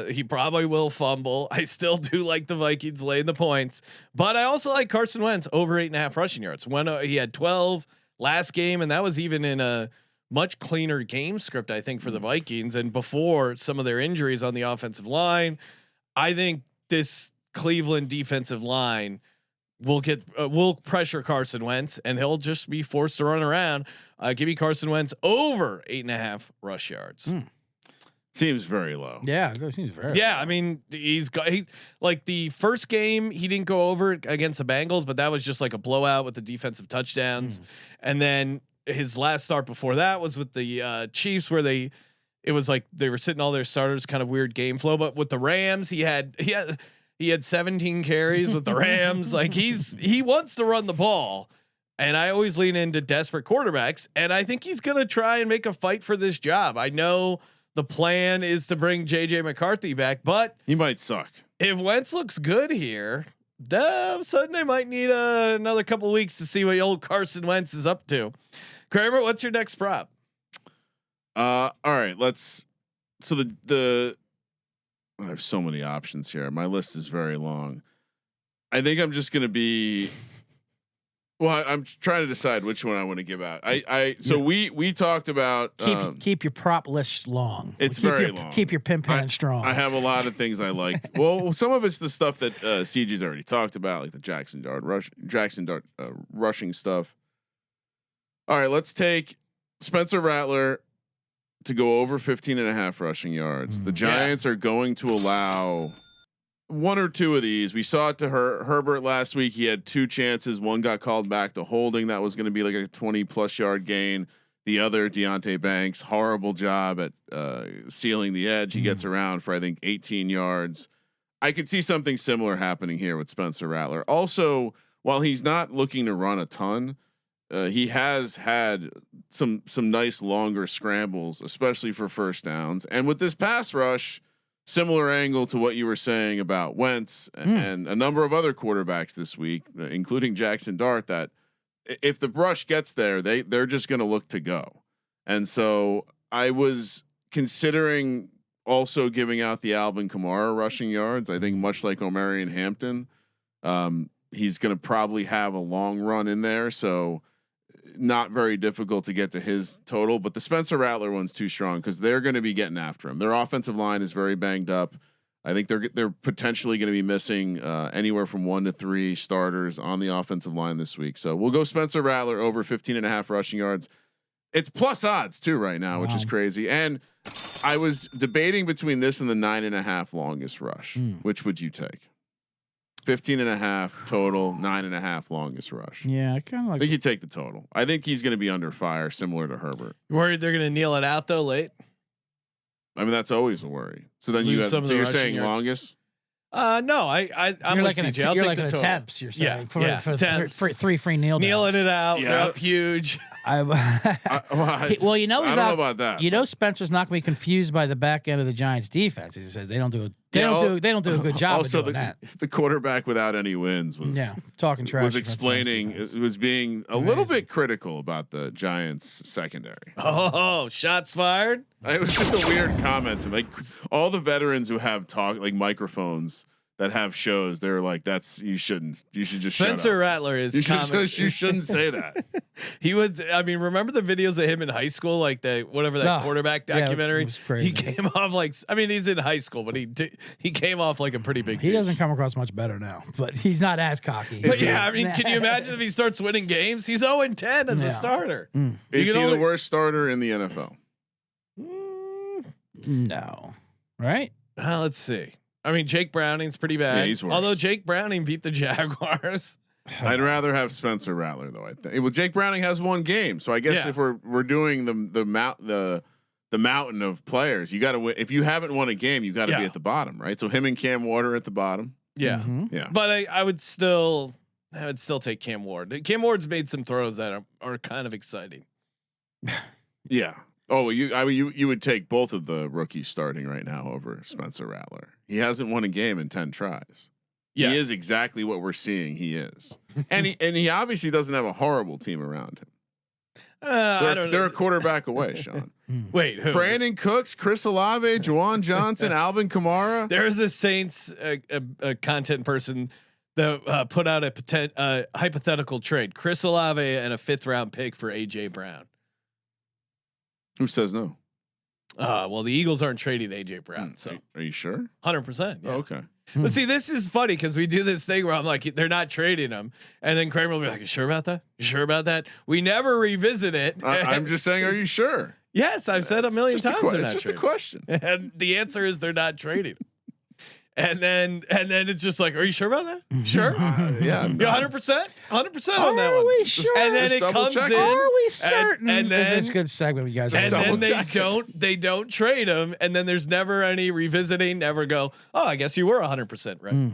He probably will fumble. I still do like the Vikings laying the points, but I also like Carson Wentz over 8.5 rushing yards. When he had 12 last game, and that was even in a much cleaner game script, I think, for the Vikings, and before some of their injuries on the offensive line. I think this Cleveland defensive line will pressure Carson Wentz, and he'll just be forced to run around. Give me Carson Wentz over 8.5 rush yards. Seems very low. Yeah, that seems very. Yeah, low. I mean, he like the first game he didn't go over against the Bengals, but that was just like a blowout with the defensive touchdowns. And then his last start before that was with the Chiefs, where it was like they were sitting all their starters, kind of weird game flow. But with the Rams, he had 17 carries with the Rams. Like he wants to run the ball, and I always lean into desperate quarterbacks, and I think he's going to try and make a fight for this job. I know the plan is to bring JJ McCarthy back, but he might suck. If Wentz looks good here, all of a sudden they might need another couple weeks to see what old Carson Wentz is up to. Kramer, what's your next prop? All right, so there's so many options here. My list is very long. I think I'm just going to be. Well, I'm trying to decide which one I want to give out. We talked about keep your prop list long. It's very long. Keep your pin pan strong. I have a lot of things I like. Well, some of it's the stuff that CG's already talked about, like the Jackson Dart rushing stuff. All right, let's take Spencer Rattler to go over 15.5 rushing yards. The Giants are going to allow one or two of these. We saw it to Herbert last week. He had 2 chances. One got called back to holding. That was going to be like a 20+ yard gain. The other, Deonte Banks, horrible job at sealing the edge. He gets around for, I think, 18 yards. I could see something similar happening here with Spencer Rattler. Also, while he's not looking to run a ton, he has had some nice longer scrambles, especially for first downs. And with this pass rush, similar angle to what you were saying about Wentz and a number of other quarterbacks this week, including Jackson Dart, that if the brush gets there, they're just going to look to go. And so I was considering also giving out the Alvin Kamara rushing yards. I think much like Omari and Hampton, he's going to probably have a long run in there. So not very difficult to get to his total, but the Spencer Rattler one's too strong because they're going to be getting after him. Their offensive line is very banged up. I think they're potentially going to be missing anywhere from 1 to 3 starters on the offensive line this week. So we'll go Spencer Rattler over 15.5 rushing yards. It's plus odds too right now, which is crazy. And I was debating between this and the 9.5 longest rush. Which would you take? 15.5 total, 9.5 longest rush. Yeah, I kind of like. I think you take the total. I think he's going to be under fire, similar to Herbert. You worried they're going to kneel it out though late? I mean, that's always a worry. So then you have. So you're saying yards. Longest? No, I'm like an CJ. I'll take the total. Attempts, you're saying. Yeah, for 3 free kneel downs. Kneeling it out. Yeah. They're up huge. Well, you know, I don't know about that. You know, Spencer's not going to be confused by the back end of the Giants' defense. He says they don't do a good job. Also, of doing that. The quarterback without any wins was talking trash. Was explaining. It was being a little bit critical about the Giants' secondary. Oh, shots fired! It was just a weird comment. Like all the veterans who have like microphones that have shows, they're like, you should just Spencer Rattler is. You shouldn't say that. He would. I mean, remember the videos of him in high school, like that quarterback documentary. He came off like. I mean, he's in high school, but he came off like a pretty big. He doesn't come across much better now, but he's not as cocky. But yeah, I mean, can you imagine if he starts winning games? He's 0-10 as a starter. Is he the worst starter in the NFL? No, right? Let's see. I mean, Jake Browning's pretty bad. Yeah, he's worse. Although Jake Browning beat the Jaguars. I'd rather have Spencer Rattler though. I think. Well, Jake Browning has one game, so I guess if we're doing the mountain of players, you got to win. If you haven't won a game, you got to be at the bottom, right? So him and Cam Ward are at the bottom. Yeah, yeah. But I would still take Cam Ward. Cam Ward's made some throws that are kind of exciting. Yeah. Oh, you would take both of the rookies starting right now over Spencer Rattler. He hasn't won a game in 10 tries. Yes. He is exactly what we're seeing. He is, and he obviously doesn't have a horrible team around him. They're a quarterback away, Sean. Wait, who? Brandon Cooks, Chris Olave, Juwan Johnson, Alvin Kamara. There's a Saints a content person that put out a hypothetical trade: Chris Olave and a 5th round pick for AJ Brown. Who says no? Well, the Eagles aren't trading AJ Brown. So are you sure? 100%. Yeah. Oh, okay. But see, this is funny because we do this thing where I'm like, they're not trading him, and then Kramer will be like, "You sure about that? You sure about that?" We never revisit it. I'm just saying, are you sure? Yes, I've said a million times. It's just a question, and the answer is they're not trading. And then it's just like, are you sure about that? Sure. Yeah. 100%, 100% on that one. Are we sure? And then it comes in. Are we certain? And then this is a good segment, you guys. And then they don't trade him, and then there's never any revisiting. Never go. Oh, I guess you were 100% right.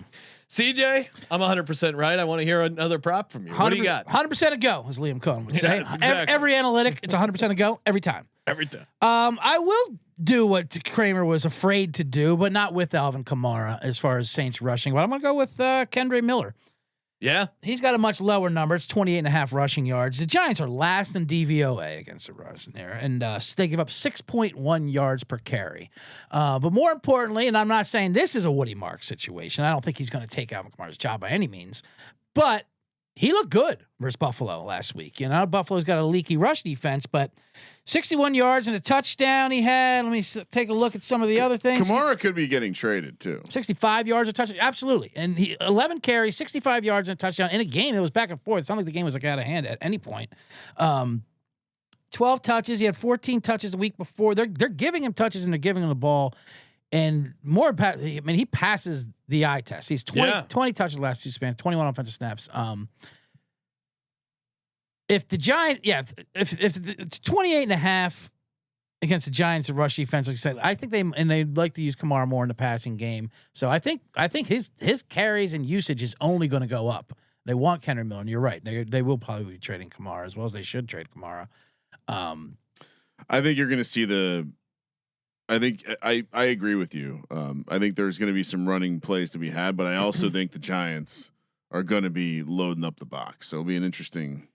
CJ, I'm 100% right. I want to hear another prop from you. What do you got? 100% a go, as Liam Cohen would say. Yes, exactly. Every analytic, it's 100% a go every time. Every time. I will do what Kramer was afraid to do, but not with Alvin Kamara as far as Saints rushing. But I'm going to go with Kendra Miller. Yeah. He's got a much lower number. It's 28.5 rushing yards. The Giants are last in DVOA against the rush in there, and they give up 6.1 yards per carry. But more importantly, and I'm not saying this is a Woody Mark situation. I don't think he's going to take Alvin Kamara's job by any means, but he looked good versus Buffalo last week. You know, Buffalo's got a leaky rush defense, but 61 yards and a touchdown he had. Let me take a look at some of the other things. Kamara could be getting traded too. 65 yards a touchdown. Absolutely. And he 11 carries, 65 yards and a touchdown in a game that was back and forth. It's not like the game was like out of hand at any point. 12 touches. He had 14 touches the week before. They're giving him touches and they're giving him the ball. And more, I mean, he passes the eye test. He's 20 touches the last two spans, 21 offensive snaps. If the Giants, if it's 28.5 against the Giants of rush defense, like I said, I think they'd like to use Kamara more in the passing game. So I think his carries and usage is only going to go up. They want Kendra Miller, and you're right. They will probably be trading Kamara as well as they should trade Kamara. I think you're going to see I agree with you. I think there's going to be some running plays to be had, but I also think the Giants are going to be loading up the box. So it'll be an interesting.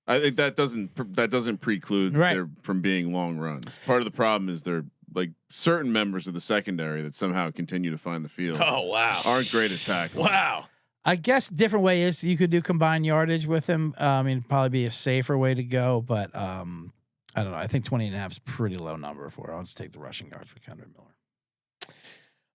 I think that doesn't preclude there from being long runs. Part of the problem is they're like certain members of the secondary that somehow continue to find the field. Oh wow, aren't great at tackling. Wow. I guess different way is you could do combined yardage with him. I mean, probably be a safer way to go, but I don't know. I think 20.5 is a pretty low number for it. I'll just take the rushing yards for Kendra Miller.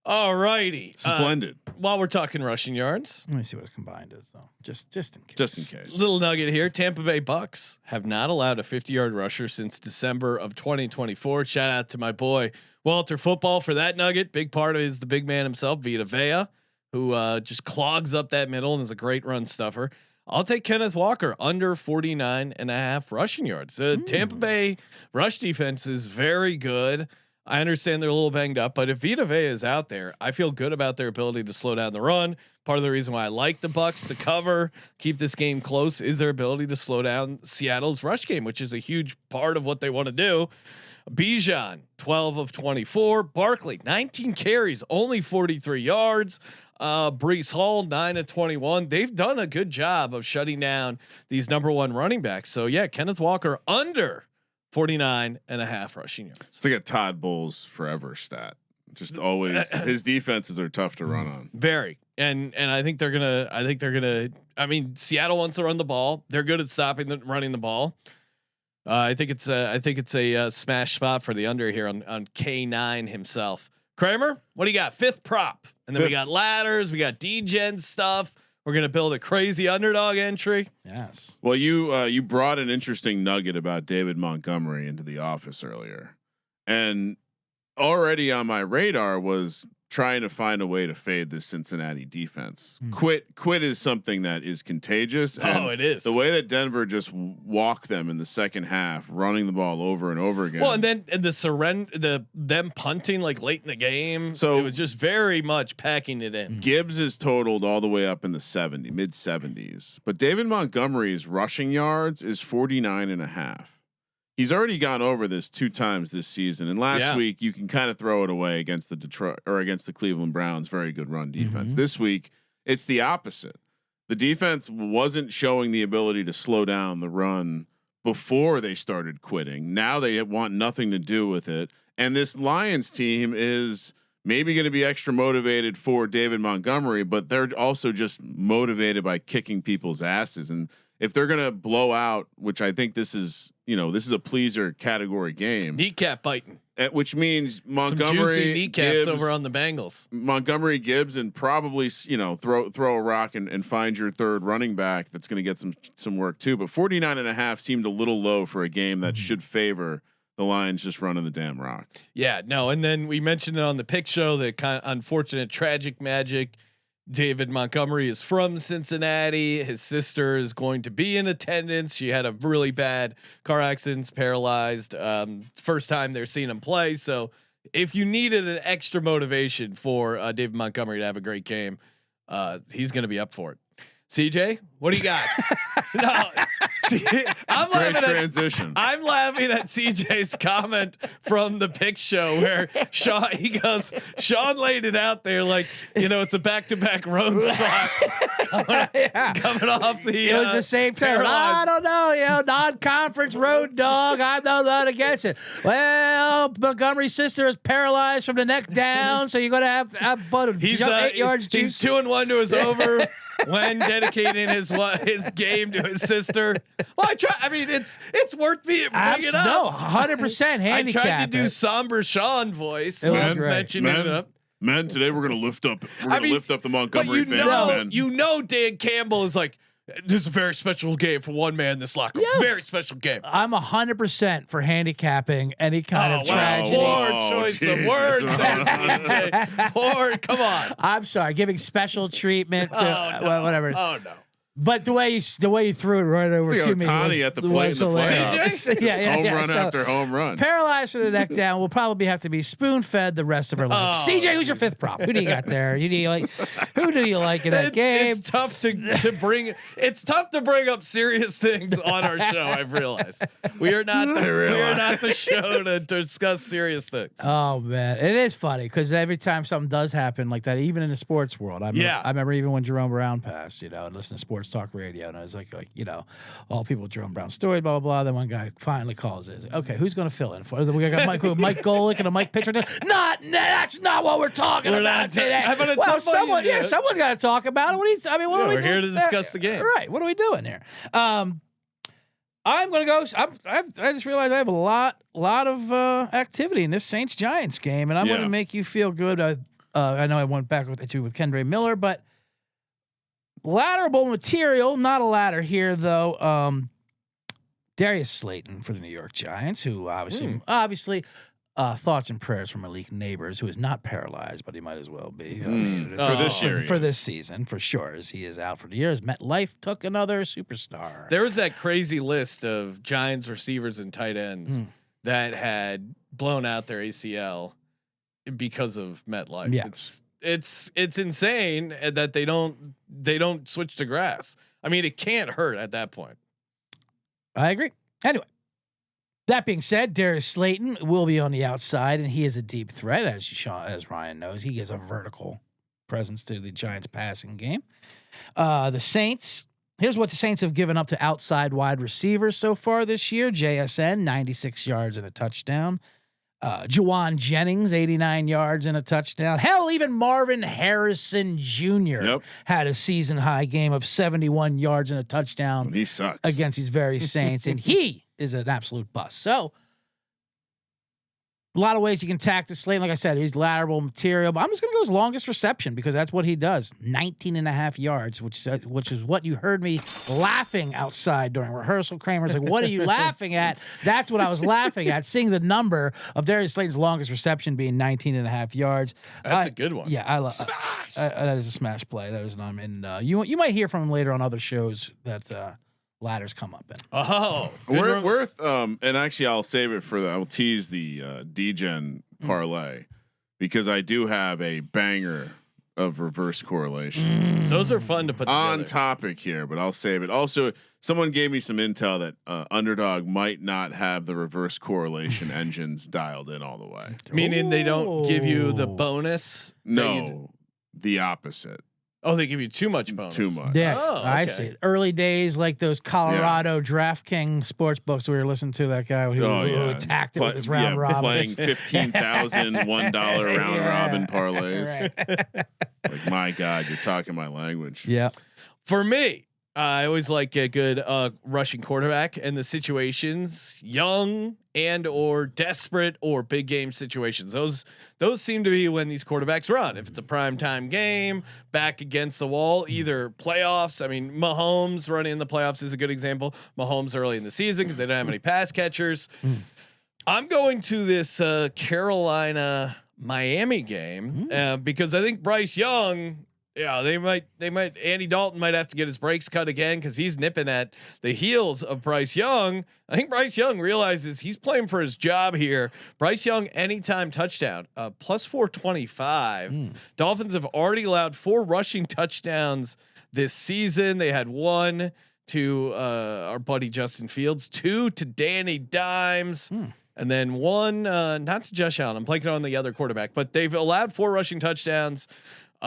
All righty. Splendid. While we're talking rushing yards, let me see what his combined is though. Just in case. Just in case. Little nugget here. Tampa Bay Bucks have not allowed a 50-yard rusher since December of 2024. Shout out to my boy Walter Football for that nugget. Big part of it is the big man himself, Vita Vea, who just clogs up that middle and is a great run stuffer. I'll take Kenneth Walker under 49.5 rushing yards. Tampa Bay rush defense is very good. I understand they're a little banged up, but if Vita Vea is out there, I feel good about their ability to slow down the run. Part of the reason why I like the Bucks to cover, keep this game close, is their ability to slow down Seattle's rush game, which is a huge part of what they want to do. Bijan, 12 of 24. Barkley, 19 carries, only 43 yards. Breece Hall, 9 of 21. They've done a good job of shutting down these number one running backs. So yeah, Kenneth Walker under 49.5 rushing yards. It's like a Todd Bowles forever stat. Just always, his defenses are tough to run on. Very, and I think they're gonna. I mean, Seattle wants to run the ball. They're good at running the ball. I think it's a smash spot for the under here on K9 himself. Kramer, what do you got? Fifth prop, and then we got ladders, we got D-Gen stuff. We're gonna build a crazy underdog entry. Yes. Well, you brought an interesting nugget about David Montgomery into the office earlier, and already on my radar was trying to find a way to fade this Cincinnati defense. Quit is something that is contagious. And it is. The way that Denver just walked them in the second half, running the ball over and over again. Well, and then them punting like late in the game. So it was just very much packing it in. Gibbs is totaled all the way up in the mid 70s, but David Montgomery's rushing yards is 49.5. He's already gone over this 2 times this season, and last week you can kind of throw it away against the Cleveland Browns. Very good run defense. This week it's the opposite. The defense wasn't showing the ability to slow down the run before they started quitting. Now they want nothing to do with it, and this Lions team is maybe going to be extra motivated for David Montgomery, but they're also just motivated by kicking people's asses. And if they're going to blow out, which I think this is a pleaser category game, kneecap biting, which means Montgomery, some juicy kneecaps Gibbs, over on the Bengals. Montgomery, Gibbs, and probably throw a rock and find your third running back that's going to get some work too. But 49.5 seemed a little low for a game that should favor the Lions just running the damn rock. Yeah, no. And then we mentioned it on the pick show, the kind of unfortunate tragic magic. David Montgomery is from Cincinnati. His sister is going to be in attendance. She had a really bad car accident, paralyzed. First time they're seeing him play. So if you needed an extra motivation for David Montgomery to have a great game, he's going to be up for it. CJ, what do you got? No, I'm laughing at CJ's comment from the pick show where Sean laid it out there like, it's a back-to-back road spot coming off the. It was the same time. I don't know, non-conference road dog. I know that against it. Well, Montgomery's sister is paralyzed from the neck down, so you're gonna have but he's 8 yards. He's 2-1 to his over. When dedicating his game to his sister. Well, I mean, it's worth bringing it up. No, 100% handicap. I tried to do somber Sean voice. Mentioning it up. Men, today we're gonna lift up. Lift up the Montgomery family. Men. Dan Campbell is like, this is a very special game for one man in this locker room. Yes. Very special game. I'm 100% for handicapping any kind of tragedy. Poor choice of words there, CJ. Come on. I'm sorry, giving special treatment to whatever. Oh no. But the way you threw it right over to me was, at the plate in the playoffs. Home run after home run. Paralyzed from the neck down. We'll probably have to be spoon fed the rest of our life. CJ, who's your fifth prop? Who do you got there? Who do you like in that game? It's tough to bring. It's tough to bring up serious things on our show. I've realized we are not the show to discuss serious things. Oh man, it is funny because every time something does happen like that, even in the sports world, I remember even when Jerome Brown passed, and listen to sports talk radio, and I was like all people Jerome Brown story, blah blah blah. Then one guy finally calls it. Okay, who's going to fill in for? We got Mike Golick and a Mike Pitcher. That's not what we're talking about today. Someone's got to talk about it. We're here to discuss the game, right? What are we doing here? I'm going to go. I just realized I have a lot of activity in this Saints Giants game, and I'm going to make you feel good. I know I went back with Kendra Miller, but ladderable material, not a ladder here though. Darius Slayton for the New York Giants, who obviously thoughts and prayers for Malik Neighbors, who is not paralyzed, but he might as well be for this year, for this season for sure, as he is out for the year. As MetLife took another superstar. There was that crazy list of Giants receivers and tight ends that had blown out their ACL because of MetLife. Yeah. It's insane that they don't switch to grass. I mean, it can't hurt at that point. I agree. Anyway, that being said, Darius Slayton will be on the outside, and he is a deep threat, as Ryan knows. He has a vertical presence to the Giants' passing game. The Saints. Here's what the Saints have given up to outside wide receivers so far this year. JSN, 96 yards and a touchdown. Juwan Jennings, 89 yards and a touchdown. Hell, even Marvin Harrison Jr. Had a season high game of 71 yards and a touchdown. He sucks against these very Saints, and he is an absolute bust. So a lot of ways you can attack the Slayton. Like I said, he's lateral material, but I'm just going to go his longest reception because that's what he does. 19 and a half yards, which is what you heard me laughing outside during rehearsal. Kramer's like, what are you laughing at? That's what I was laughing at, seeing the number of Darius Slayton's longest reception being 19 and a half yards. That's a good one. Yeah, I love that is a smash play. That is not, and you might hear from him later on other shows that ladders come up in. Oh, worth and actually I'll save it for I'll tease the DGen parlay because I do have a banger of reverse correlation. Those are fun to put together. On topic here, but I'll save it. Also, someone gave me some intel that Underdog might not have the reverse correlation engines dialed in all the way. Meaning they don't give you the bonus? No, the opposite. Oh, they give you too much bonus. Too much. Yeah, Oh, okay. I see it. Early days, like those Colorado DraftKings sports books we were listening to. That guy who attacked it with his round robin, playing $15,000 $1 round robin parlays. Right. Like, my God, you're talking my language. Yeah. For me, I always like a good rushing quarterback and the situations, young and or desperate or big game situations. Those seem to be when these quarterbacks run. If it's a primetime game, back against the wall, either playoffs. I mean, Mahomes running in the playoffs is a good example. Mahomes early in the season because they don't have any pass catchers. I'm going to this Carolina Miami game because I think Bryce Young. Yeah, they might. Andy Dalton might have to get his brakes cut again because he's nipping at the heels of Bryce Young. I think Bryce Young realizes he's playing for his job here. Bryce Young anytime touchdown, plus 425. Dolphins have already allowed 4 rushing touchdowns this season. They had 1 to our buddy Justin Fields, 2 to Danny Dimes. And then 1, not to Josh Allen. I'm blanking on the other quarterback, but they've allowed 4 rushing touchdowns.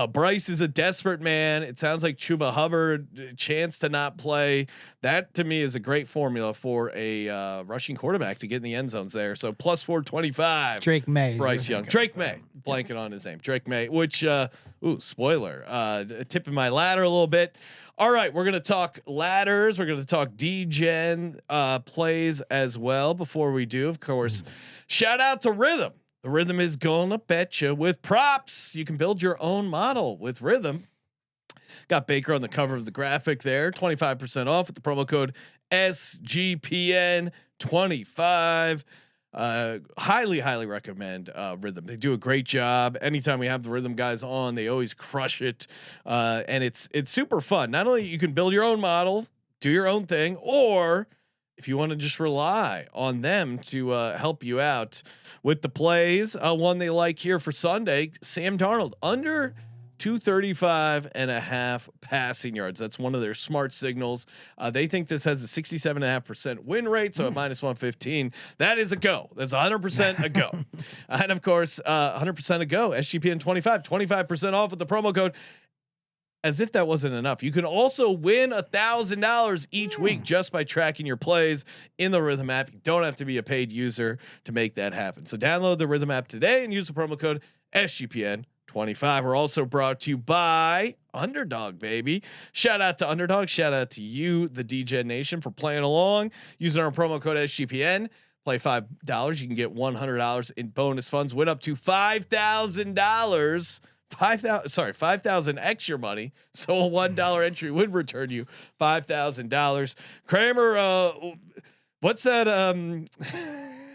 Bryce is a desperate man. It sounds like Chuba Hubbard chance to not play. That to me is a great formula for a rushing quarterback to get in the end zones there. So plus 425. Drake May. Bryce Young. Drake May. Blanking on his name. Drake May. Which spoiler. Tipping my ladder a little bit. All right, we're gonna talk ladders. We're gonna talk D-Gen plays as well. Before we do, of course, shout out to Rhythm. The Rhythm is gonna bet you with props. You can build your own model with Rhythm. Got Baker on the cover of the graphic there. 25% off with the promo code SGPN25. Highly recommend Rhythm. They do a great job. Anytime we have the Rhythm guys on, they always crush it. And it's super fun. Not only you can build your own model, do your own thing, or if you want to just rely on them to help you out with the plays. One they like here for Sunday, Sam Darnold under 235.5 passing yards. That's one of their smart signals. They think this has a 67.5% win rate. So at minus 115, that is a go. That's 100% a go. And of course, 100% a go. SGPN 25% off with the promo code. As if that wasn't enough, you can also win $1,000 each week just by tracking your plays in the Rhythm app. You don't have to be a paid user to make that happen. So download the Rhythm app today and use the promo code SGPN25. We're also brought to you by Underdog, baby. Shout out to Underdog. Shout out to you, the DGen Nation, for playing along. Using our promo code SGPN. Play $5. You can get $100 in bonus funds. Win up to $5,000. 5,000 extra money. So a $1 entry would return you $5,000. Kramer, what's that?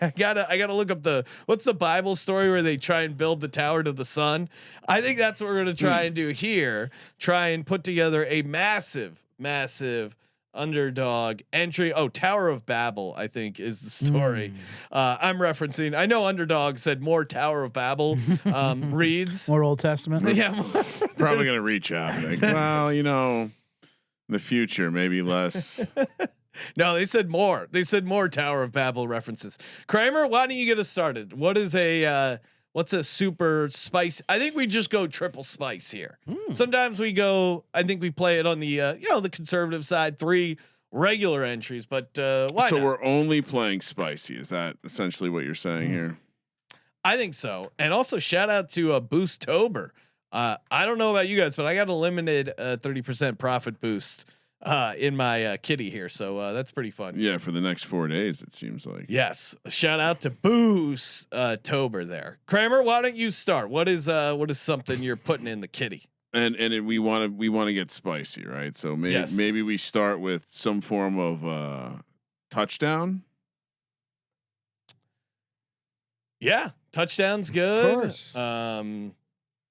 I gotta look up what's the Bible story where they try and build the tower to the sun. I think that's what we're gonna try and do here. Try and put together a massive Underdog entry. Oh, Tower of Babel, I think is the story. I'm referencing. I know Underdog said more Tower of Babel reads. More Old Testament. Yeah. Probably going to reach out. Like, well, in the future, maybe less. No, they said more. They said more Tower of Babel references. Kramer, why don't you get us started? What is what's a super spice? I think we just go triple spice here. Sometimes we go. I think we play it on the the conservative side, 3 regular entries. But why? So not? we're only playing spicy. Is that essentially what you're saying here? I think so. And also shout out to Boostober. I don't know about you guys, but I got a limited 30% profit boost in my kitty here, so that's pretty fun. Yeah, for the next 4 days, it seems like. Yes, shout out to Boostober there. Kramer, why don't you start? What is something you're putting in the kitty? And we want to get spicy, right? So maybe we start with some form of touchdown. Yeah, touchdown's good. Of course.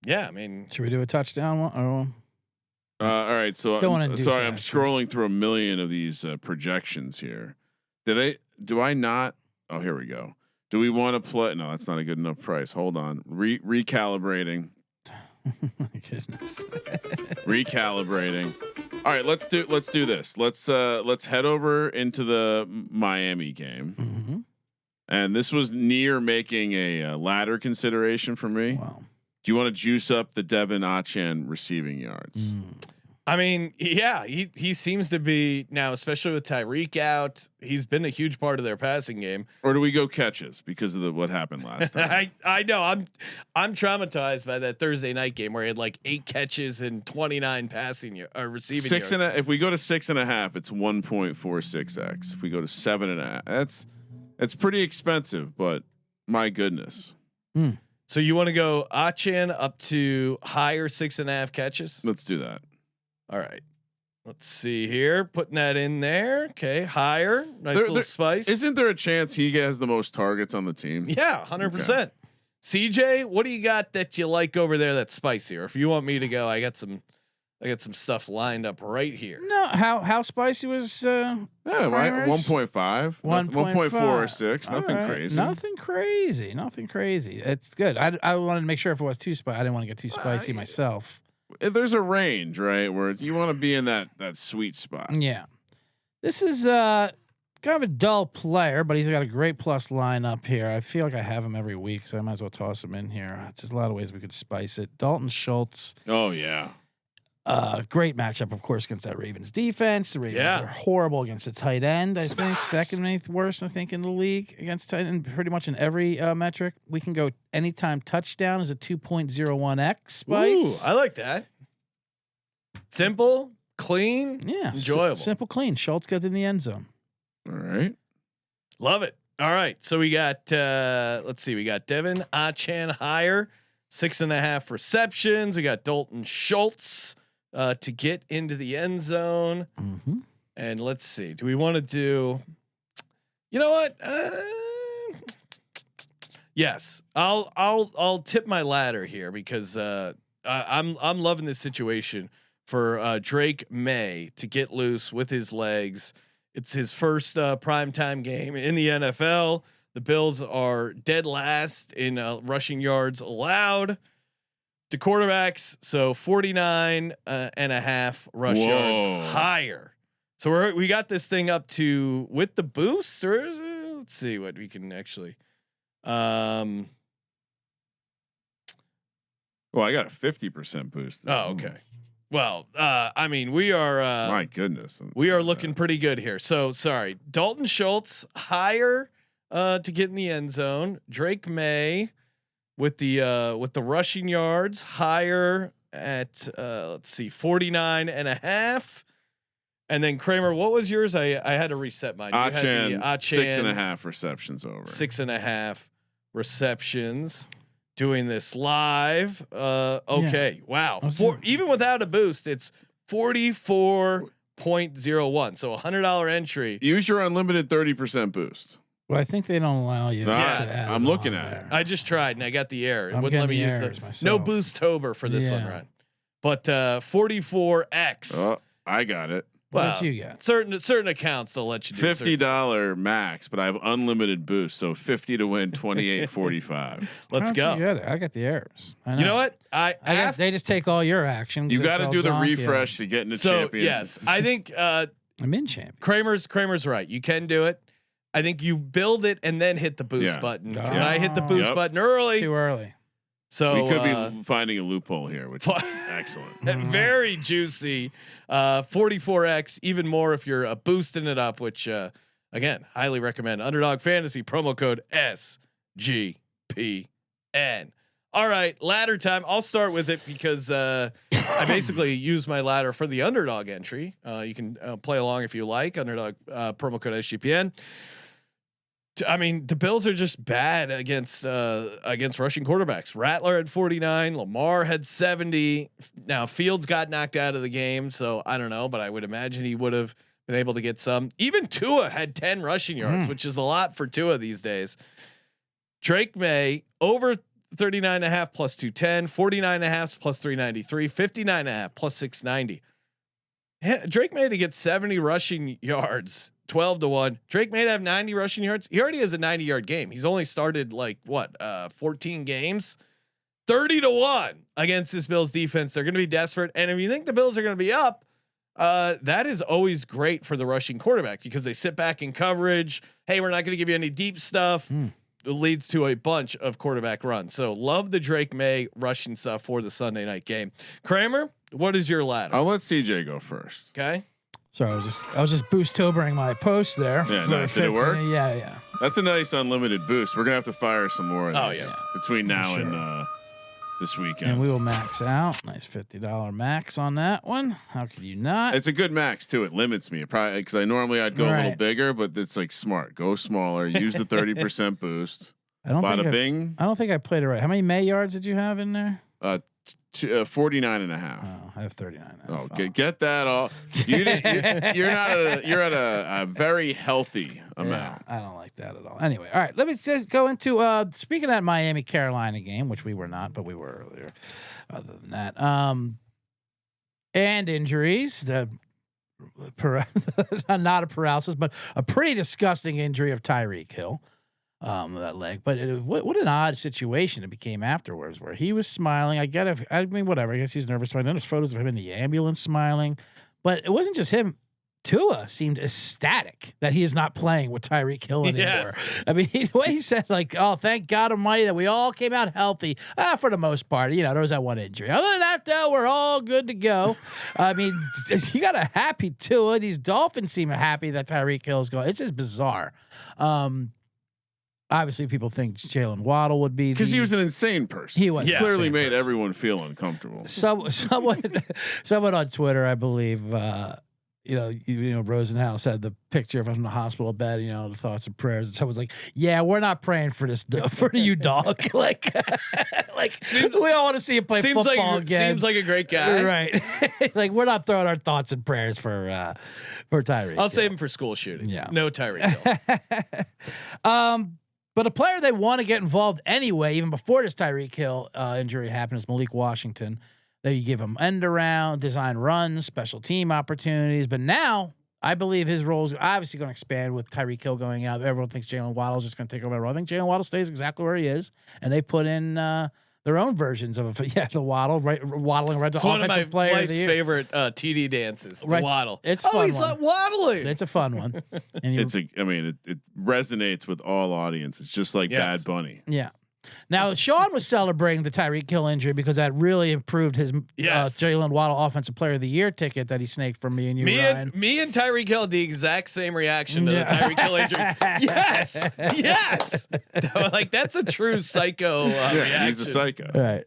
Yeah, I mean, should we do a touchdown one? Or All right, so I'm that. scrolling through a million of these projections here. Do I not? Oh, here we go. Do we want to play? No, that's not a good enough price. Hold on, recalibrating. My goodness. Recalibrating. All right, let's do this. Let's head over into the Miami game. Mm-hmm. And this was near making a ladder consideration for me. Wow. Do you want to juice up the Devin Achane receiving yards? I mean, yeah, he seems to be now, especially with Tyreek out. He's been a huge part of their passing game. Or do we go catches because of what happened last time? I know I'm traumatized by that Thursday night game where he had like 8 catches and 29 receiving yards. If we go to 6.5, it's 1.46x. If we go to 7.5, that's pretty expensive, but my goodness. So you want to go Achane up to higher 6.5 catches? Let's do that. All right. Let's see here. Putting that in there. Okay. Higher. Nice little spice. Isn't there a chance he has the most targets on the team? Yeah, 100%. CJ, what do you got that you like over there that's spicy? Or if you want me to go, I got some stuff lined up right here. No, how spicy was 1.5, 1.46, nothing crazy. Nothing crazy. It's good. I wanted to make sure if it was too spicy, I didn't want to get too spicy myself. There's a range, right, where you want to be in that sweet spot. Yeah, this is kind of a dull player, but he's got a great plus line up here. I feel like I have him every week, so I might as well toss him in here. Just a lot of ways we could spice it. Dalton Schultz. Oh yeah. Great matchup, of course, against that Ravens defense. The Ravens are horrible against the tight end. I think second worst, I think, in the league against tight end, pretty much in every metric. We can go anytime touchdown is a 2.01x spice. Ooh, I like that. Simple, clean, enjoyable. Simple, clean. Schultz got in the end zone. All right. Love it. All right. So we got, let's see, we got Devin Achane higher, 6.5 receptions. We got Dalton Schultz to get into the end zone. Mm-hmm. And let's see, do we want to do, you know what? Yes, I'll tip my ladder here because I'm loving this situation for Drake May to get loose with his legs. It's his first primetime game in the NFL. The Bills are dead last in rushing yards allowed to quarterbacks. So 49.5 rush yards higher. So we got this thing up to with the boost, or let's see what we can actually. Well, I got a 50% boost. Oh, okay. Well, I mean, we are. My goodness, we are looking pretty good here. So sorry, Dalton Schultz higher to get in the end zone. Drake May with the rushing yards higher at let's see, 49.5. And then Kramer, what was yours? I had to reset mine. Achane 6.5 receptions over. 6.5 receptions. Doing this live. Okay. Wow. Even without a boost, it's 44.01. So $100 entry. Use your unlimited 30% boost. Well, I think they don't allow you. I'm looking at it. I just tried and I got the error. It wouldn't let me use myself. No boost-tober for this one, right? But 44x. Oh, I got it. What you got? Certain accounts they'll let you do $50 max, but I have unlimited boost, so 50 to win 28.45. Let's go. I got the errors. You know what? They just take all your action. You got to do the refresh to get into champions. Yes, I think I'm in champion. Kramer's right. You can do it. I think you build it and then hit the boost button. I hit the boost button early. Too early. So we could be finding a loophole here, which is excellent. Very juicy. 44x, even more if you're boosting it up, which again, highly recommend. Underdog Fantasy promo code SGPN. N. All right, ladder time. I'll start with it because I basically use my ladder for the Underdog entry. You can play along if you like. Underdog promo code SGPN. I mean, the Bills are just bad against rushing quarterbacks. Rattler had 49, Lamar had 70. Now Fields got knocked out of the game, so I don't know, but I would imagine he would have been able to get some. Even Tua had 10 rushing yards, which is a lot for Tua these days. Drake May over 39.5 plus 210, 49.5 plus 393, 59.5 plus 690. Drake May to get 70 rushing yards. 12-1. Drake may have 90 rushing yards. He already has a 90-yard game. He's only started 14 games. 30-1 against this Bills defense. They're going to be desperate. And if you think the Bills are going to be up, that is always great for the rushing quarterback because they sit back in coverage. Hey, we're not going to give you any deep stuff. It leads to a bunch of quarterback runs. So love the Drake May rushing stuff for the Sunday night game. Kramer, what is your ladder? I'll let CJ go first. Okay. Sorry, I was just boost tobering my post there. Yeah, nice. Did it work? Yeah. That's a nice unlimited boost. We're gonna have to fire some more of these between now and this weekend. And we will max out. Nice $50 max on that one. How could you not? It's a good max too. It limits me. It probably because I'd go a little bigger, but it's like smart. Go smaller. Use the 30% boost. I don't think I played it right. How many May yards did you have in there? 49.5. Oh, I have 39. Oh, get that all. You're at a very healthy amount. I don't like that at all. Anyway, all right. Let me just go into speaking of that Miami Carolina game, which we were not, but we were earlier. Other than that, and injuries. Not a paralysis, but a pretty disgusting injury of Tyreek Hill. That leg, but what an odd situation it became afterwards, where he was smiling. I mean, whatever. I guess he's nervous. But there's photos of him in the ambulance smiling, but it wasn't just him. Tua seemed ecstatic that he is not playing with Tyreek Hill anymore. Yes. I mean, the way he said, "Oh, thank God Almighty that we all came out healthy." For the most part, there was that one injury. Other than that, though, we're all good to go. I mean, you got a happy Tua. These Dolphins seem happy that Tyreek Hill is going. It's just bizarre. Obviously, people think Jalen Waddle would be because he was an insane person. He was clearly made everyone feel uncomfortable. Someone on Twitter, I believe, Rosenhaus had the picture of him in the hospital bed. The thoughts and prayers, and someone's like, "Yeah, we're not praying for this for you, dog." like we all want to see him play football again. Seems like a great guy, right? Like we're not throwing our thoughts and prayers for Tyreek. I'll save him for school shootings. Yeah. No Tyreek Hill. But a player they want to get involved anyway, even before this Tyreek Hill injury happened, is Malik Washington. That you give him end around, design runs, special team opportunities. But now I believe his role is obviously going to expand with Tyreek Hill going out. Everyone thinks Jalen Waddle is just going to take over. I think Jalen Waddle stays exactly where he is, and they put in their own versions of the Waddle, right? Waddling right to offensive player. One of my wife's favorite TD dances, the Waddle. It's a fun he's not waddling. It's a fun one. And it resonates with all audiences, just like Bad Bunny. Yeah. Now Sean was celebrating the Tyreek Hill injury because that really improved his Jalen Waddle Offensive Player of the Year ticket that he snaked from me and you. Me and Tyreek Hill had the exact same reaction to the Tyreek Hill injury. Yes. Like that's a true psycho reaction. He's a psycho. Right.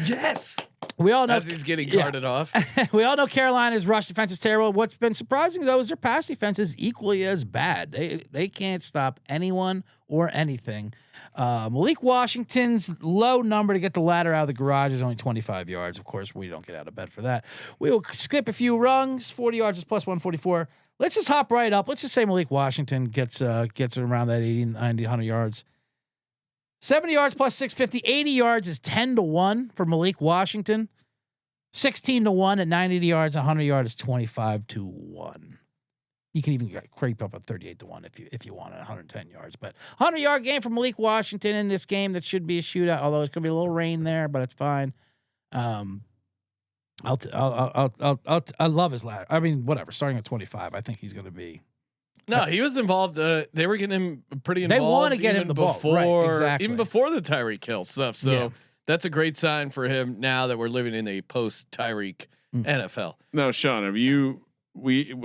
Yes. We all know as he's getting carted off. We all know Carolina's rush defense is terrible. What's been surprising though is their pass defense is equally as bad. They can't stop anyone or anything. Malik Washington's low number to get the ladder out of the garage is only 25 yards. Of course, we don't get out of bed for that. We will skip a few rungs. 40 yards is plus 144. Let's just hop right up. Let's just say Malik Washington gets around that 80, 90, 100 yards. 70 yards plus 650. 80 yards is 10-1 for Malik Washington. 16-1 at 90 yards. 100 yards is 25-1. You can even creep up at 38-1 if you want at 110 yards. But 100-yard game for Malik Washington in this game that should be a shootout. Although it's going to be a little rain there, but it's fine. I love his ladder. I mean, whatever. Starting at 25, I think he's going to be. No, he was involved. They were getting him pretty involved. They want to get him the ball right, exactly. Even before the Tyreek Hill stuff. So that's a great sign for him now that we're living in a post Tyreek NFL. No, Sean, have you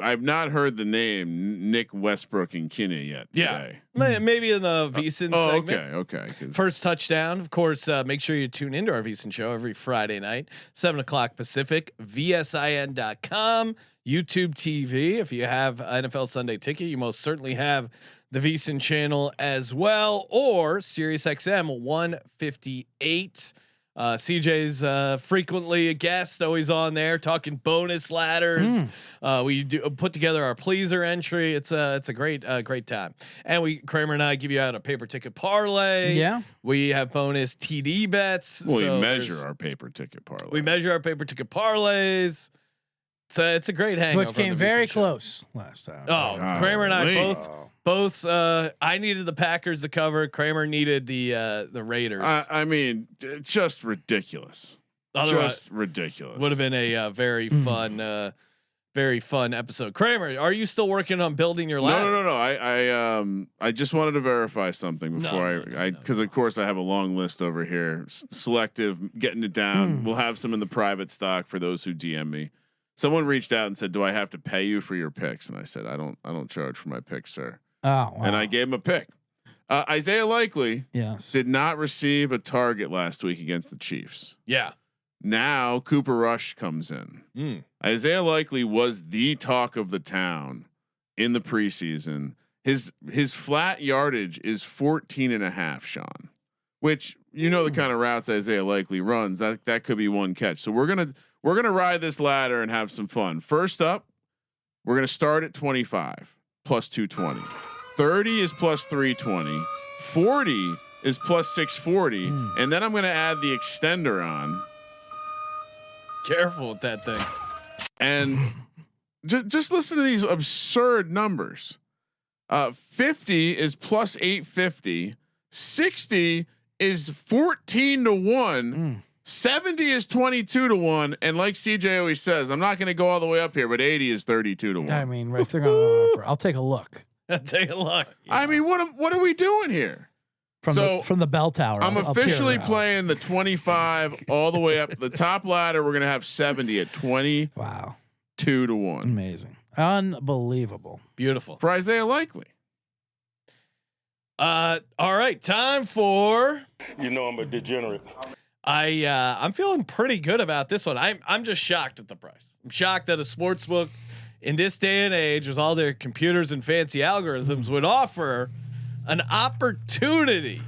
I've not heard the name Nick Westbrook and Kinney yet today. Maybe in the VSiN segment. Okay. First touchdown. Of course, make sure you tune into our VSiN show every Friday night, 7:00 Pacific, VSIN.com, YouTube TV. If you have NFL Sunday Ticket, you most certainly have the VSiN channel as well, or SiriusXM 158. CJ's frequently a guest, always on there talking bonus ladders. We do put together our pleaser entry. It's a great time. And Kramer and I give you out a paper ticket parlay. Yeah, we have bonus TD bets. Well, we measure our paper ticket parlay. We measure our paper ticket parlays. It's a great hang. Which came very close last time. Kramer and I both. I needed the Packers to cover. Kramer needed the Raiders. I mean, just ridiculous. Just ridiculous. Would have been a very fun episode. Kramer, are you still working on building your ladder? No. I just wanted to verify something before because of course I have a long list over here. Selective, getting it down. We'll have some in the private stock for those who DM me. Someone reached out and said, "Do I have to pay you for your picks?" And I said, "I don't charge for my picks, sir." Oh, wow. And I gave him a pick. Isaiah Likely did not receive a target last week against the Chiefs. Yeah. Now Cooper Rush comes in. Isaiah Likely was the talk of the town in the preseason. His flat yardage is 14.5, Sean, which the kind of routes Isaiah Likely runs, that could be one catch. So we're gonna ride this ladder and have some fun. First up, we're gonna start at 25 plus 220. 30 is plus 320. 40 is plus 640, and then I'm gonna add the extender on. Careful with that thing. And just listen to these absurd numbers. 50 is plus 850. 60 is 14 to 1. 70 is 22 to 1, and like CJ always says, I'm not going to go all the way up here, but 80 is 32 to 1. I mean, if they're going to offer, I'll take a look. Take a look. I mean, what are we doing here? From the bell tower. I'm officially playing the 25 all the way up the top ladder. We're going to have 70 at 20. Wow. 2 to 1. Amazing. Unbelievable. Beautiful. For Isaiah Likely. All right, time for. I'm a degenerate. I'm feeling pretty good about this one. I'm just shocked at the price. I'm shocked that a sports book in this day and age with all their computers and fancy algorithms would offer an opportunity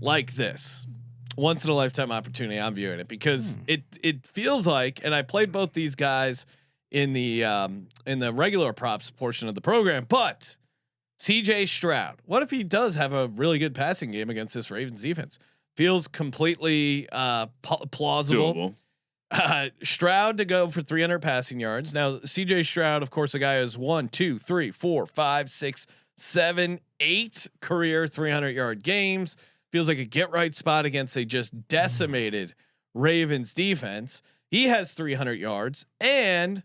like this. Once in a lifetime opportunity. I'm viewing it because it feels like, and I played both these guys in the regular props portion of the program, but CJ Stroud, what if he does have a really good passing game against this Ravens defense? Feels completely plausible. Stroud to go for 300 passing yards. Now CJ Stroud, of course, a guy who's 1, 2, 3, 4, 5, 6, 7, 8 career 300-yard games. Feels like a get right spot against a just decimated Ravens defense. He has 300 yards, and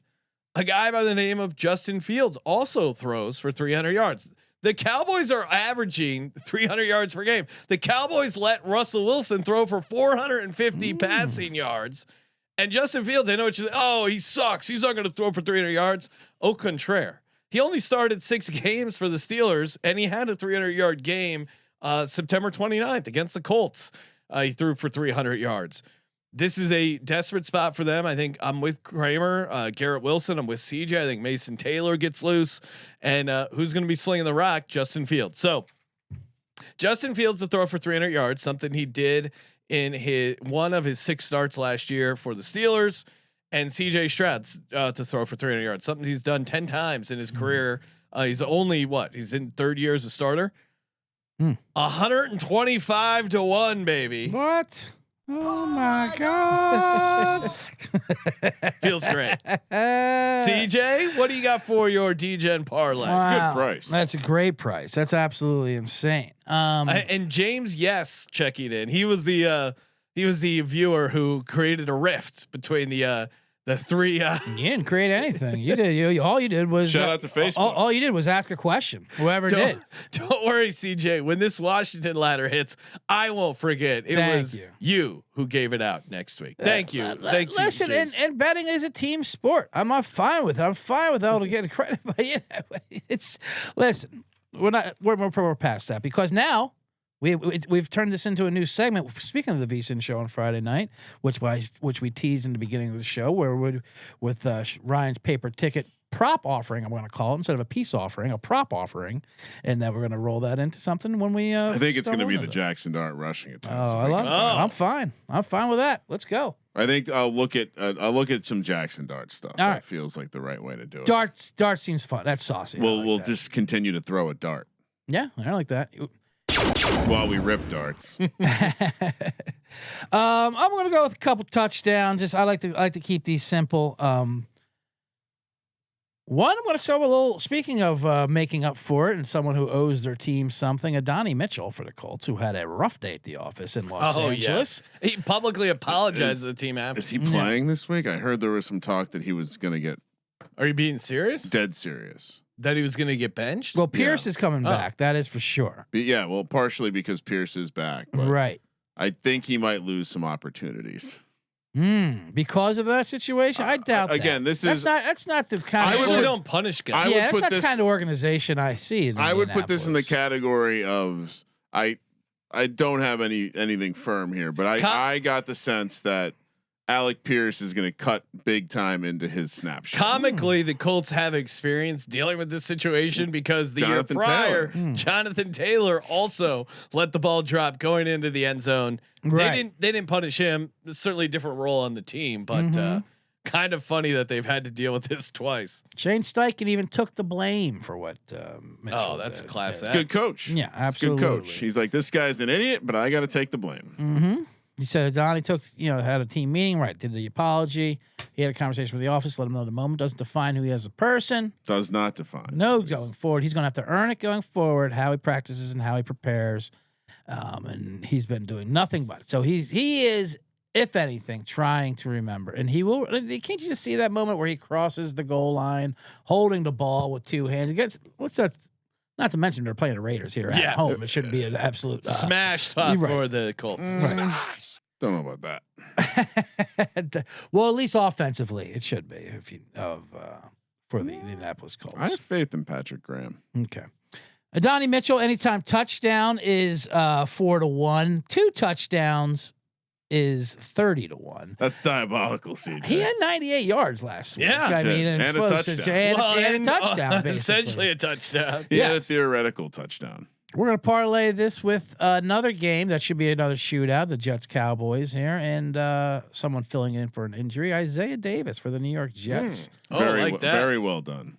a guy by the name of Justin Fields also throws for 300 yards. The Cowboys are averaging 300 yards per game. The Cowboys let Russell Wilson throw for 450 passing yards. And Justin Fields, I know what you're saying. Oh, he sucks. He's not going to throw for 300 yards. Au contraire. He only started 6 games for the Steelers, and he had a 300-yard game September 29th against the Colts. He threw for 300 yards. This is a desperate spot for them. I think I'm with Kramer, Garrett Wilson. I'm with CJ. I think Mason Taylor gets loose, and who's going to be slinging the rock? Justin Fields. So Justin Fields to throw for 300 yards, something he did in one of his 6 starts last year for the Steelers, and CJ Stroud to throw for 300 yards, something he's done 10 times in his career. He's only he's in 3rd year as a starter. 125 to 1, baby. What? Oh my God. Feels great. CJ, what do you got for your DGen parlay? Wow. That's a good price. That's a great price. That's absolutely insane. And James, checking in. He was the viewer who created a rift between the The 3. You didn't create anything. You did. All you did was shout out to Facebook. All you did was ask a question. Whoever did. Don't worry, CJ. When this Washington ladder hits, I won't forget. It was you who gave it out next week. Thank you. Thank you. Listen, and betting is a team sport. I'm not fine with it. I'm fine with all to get credit, but listen. We're past that because now. We've turned this into a new segment. Speaking of the VSiN show on Friday night, which we teased in the beginning of the show, where with Ryan's paper ticket prop offering, I'm going to call it, instead of a peace offering, a prop offering, and then we're going to roll that into something when we. I think it's going to be the Jackson Dart rushing attack. I love it. I'm fine. I'm fine with that. Let's go. I think I'll look at some Jackson Dart stuff. All right. That feels like the right way to do it. Dart seems fun. That's saucy. We'll just continue to throw a dart. Yeah, I like that. While we rip darts. I'm gonna go with a couple touchdowns. I like to keep these simple. One, I'm gonna show a little. Speaking of making up for it, and someone who owes their team something, Adonai Mitchell for the Colts, who had a rough day at the office in Los Angeles. Yes. He publicly apologized to the team after. Is he playing this week? I heard there was some talk that he was gonna get. Are you being serious? Dead serious. That he was going to get benched? Well, Pierce is coming back. That is for sure. But yeah, well, partially because Pierce is back. But right. I think he might lose some opportunities. Because of that situation, I doubt. Again, that's not the kind. I usually don't punish guys. That's not the kind of organization I see. I would put this in the category of I don't have anything firm here, but I got the sense that Alec Pierce is going to cut big time into his snapshot. Comically, the Colts have experience dealing with this situation because the year prior, Jonathan Taylor also let the ball drop going into the end zone. Right. They didn't punish him. Certainly a different role on the team, but kind of funny that they've had to deal with this twice. Shane Steichen even took the blame for what. Mitchell that's did. a class act. Good coach. Yeah, absolutely. Good coach. He's like, this guy's an idiot, but I got to take the blame. Mm-hmm. He said Donnie had a team meeting, right? Did the apology. He had a conversation with the office, let him know the moment doesn't define who he is as a person. Does not define. No, going forward. He's going to have to earn it going forward, how he practices and how he prepares. And he's been doing nothing but it. So he is, if anything, trying to remember. And he will. Can't you just see that moment where he crosses the goal line, holding the ball with two hands? What's that? Not to mention they're playing the Raiders here at home. It should be an absolute smash spot for the Colts. Right. Don't know about that. Well, at least offensively, it should be for the Indianapolis Colts. I have faith in Patrick Graham. Okay. Adonai Mitchell, anytime touchdown is 4-1. 2 touchdowns is 30-1. That's diabolical, CJ. He had 98 yards last week. Yeah, I mean, and a touchdown. And a touchdown, essentially a touchdown. He had a theoretical touchdown. We're going to parlay this with another game that should be another shootout, the Jets-Cowboys here, and someone filling in for an injury, Isaiah Davis for the New York Jets. Very well done.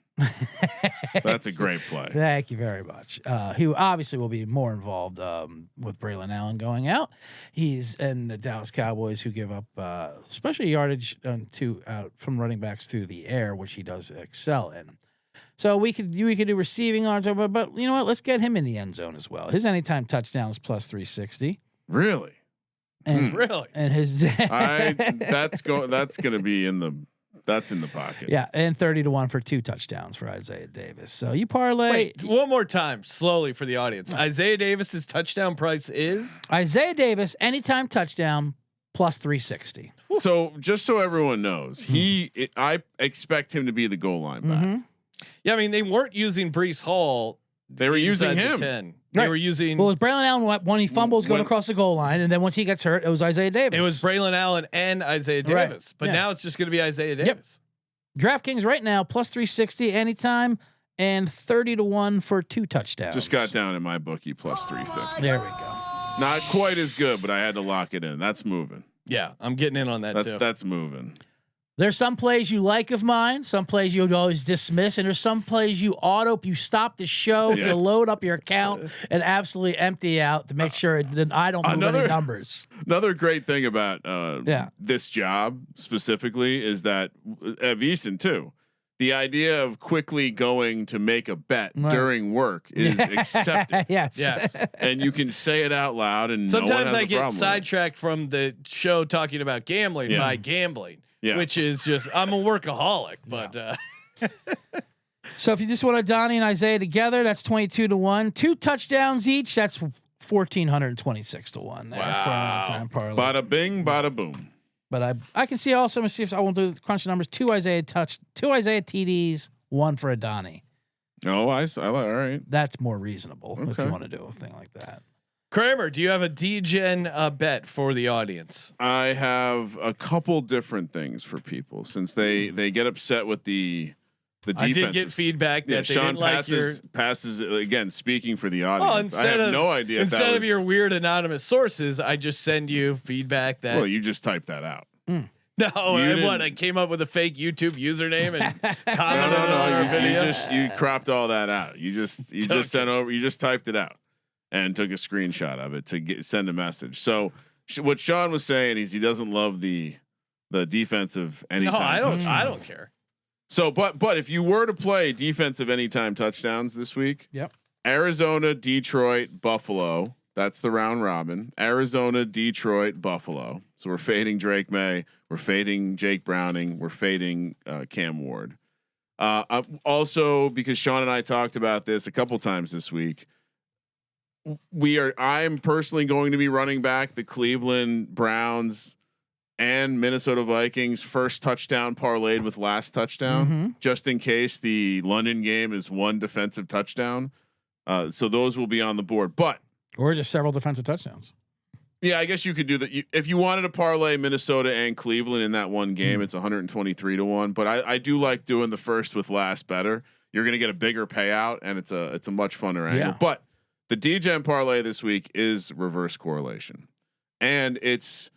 That's a great play. Thank you very much. He obviously will be more involved with Braylon Allen going out. He's and the Dallas Cowboys who give up especially yardage from running backs through the air, which he does excel in. So we could do receiving yards, but you know what? Let's get him in the end zone as well. His anytime touchdown is plus 360. Really? And, really? And his that's going to be in the pocket. Yeah, and 30-1 for 2 touchdowns for Isaiah Davis. So you parlay. Wait, one more time, slowly for the audience. Isaiah Davis's touchdown price is Isaiah Davis anytime touchdown plus 360. So just so everyone knows, I expect him to be the goal line back. Yeah, I mean they weren't using Breece Hall. They were using him. 10. They were using. Well, it was Braylon Allen when he fumbles going across the goal line, and then once he gets hurt, it was Isaiah Davis. It was Braylon Allen and Isaiah Davis, but now it's just going to be Isaiah Davis. Yep. DraftKings right now plus 360 anytime and 30-1 for 2 touchdowns. Just got down in my bookie plus 350. There we go. Not quite as good, but I had to lock it in. That's moving. Yeah, I'm getting in on that too. That's moving. There's some plays you like of mine, some plays you would always dismiss, and there's some plays you stop the show to load up your account and absolutely empty out to make sure that I don't move any numbers. Another great thing about this job specifically is that VSiN too. The idea of quickly going to make a bet during work is accepted. Yes. And you can say it out loud, and sometimes no one has I a get sidetracked from the show talking about gambling by gambling. which is just I'm a workaholic, but. So if you just want Donnie and Isaiah together, that's 22-1. 2 touchdowns each. That's 1,426 to 1. There wow. Bada bing, bada boom. But I can see also. Let me see if I won't do the crunch numbers. 2 Isaiah TDs, 1 for a Donnie. Oh, I all right. That's more reasonable if you want to do a thing like that. Kramer, do you have a D-Gen bet for the audience? I have a couple different things for people since they get upset with the defense. I did get feedback that they Sean didn't passes again. Speaking for the audience, I have no idea. Instead of your weird anonymous sources, I just send you feedback that. Well, you just typed that out. No, I came up with a fake YouTube username and commented on your video. You cropped all that out. You just sent over. You just typed it out and took a screenshot of it to send a message. So what Sean was saying is he doesn't love the defensive anytime. No, I don't care. So, but if you were to play defensive anytime touchdowns this week, yep. Arizona, Detroit, Buffalo. That's the round robin. Arizona, Detroit, Buffalo. So we're fading Drake May. We're fading Jake Browning. We're fading Cam Ward. Also, because Sean and I talked about this a couple times this week, I'm personally going to be running back the Cleveland Browns and Minnesota Vikings first touchdown parlayed with last touchdown, just in case the London game is one defensive touchdown. So those will be on the board, or just several defensive touchdowns. Yeah, I guess you could do that. If you wanted to parlay Minnesota and Cleveland in that one game, it's 123 to 1. But I do like doing the first with last better. You're going to get a bigger payout, and it's a much funner angle. Yeah. But the D-Gen parlay this week is reverse correlation, and it's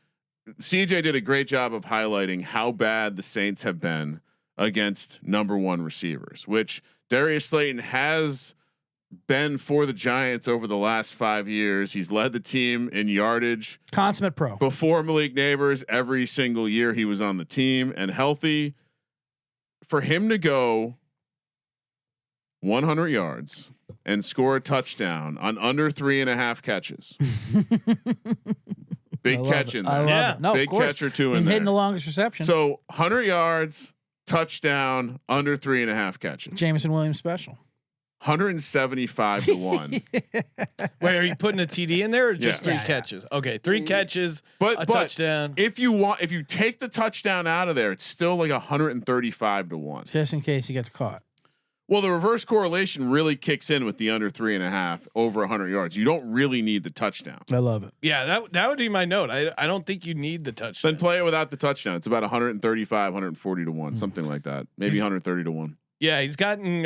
CJ did a great job of highlighting how bad the Saints have been against number one receivers, which Darius Slayton has been for the Giants over the last 5 years. He's led the team in yardage. Consummate pro. Before Malik Neighbors, every single year he was on the team and healthy. For him to go 100 yards and score a touchdown on under 3.5 catches. Big catch in there. Yeah. No, big catch or two in there. Hitting the longest reception. So 100 yards, touchdown, under 3.5 catches. Jameson Williams special. 175 to 1. Wait, are you putting a TD in there or just three catches? Okay, 3 catches, but touchdown. If you take the touchdown out of there, it's still like 135 to 1. Just in case he gets caught. Well, the reverse correlation really kicks in with the under 3.5 over 100 yards. You don't really need the touchdown. I love it. Yeah, that would be my note. I don't think you need the touchdown. Then play it without the touchdown. It's about 135, 140 to 1, something like that. Maybe 130 to 1. Yeah, he's gotten.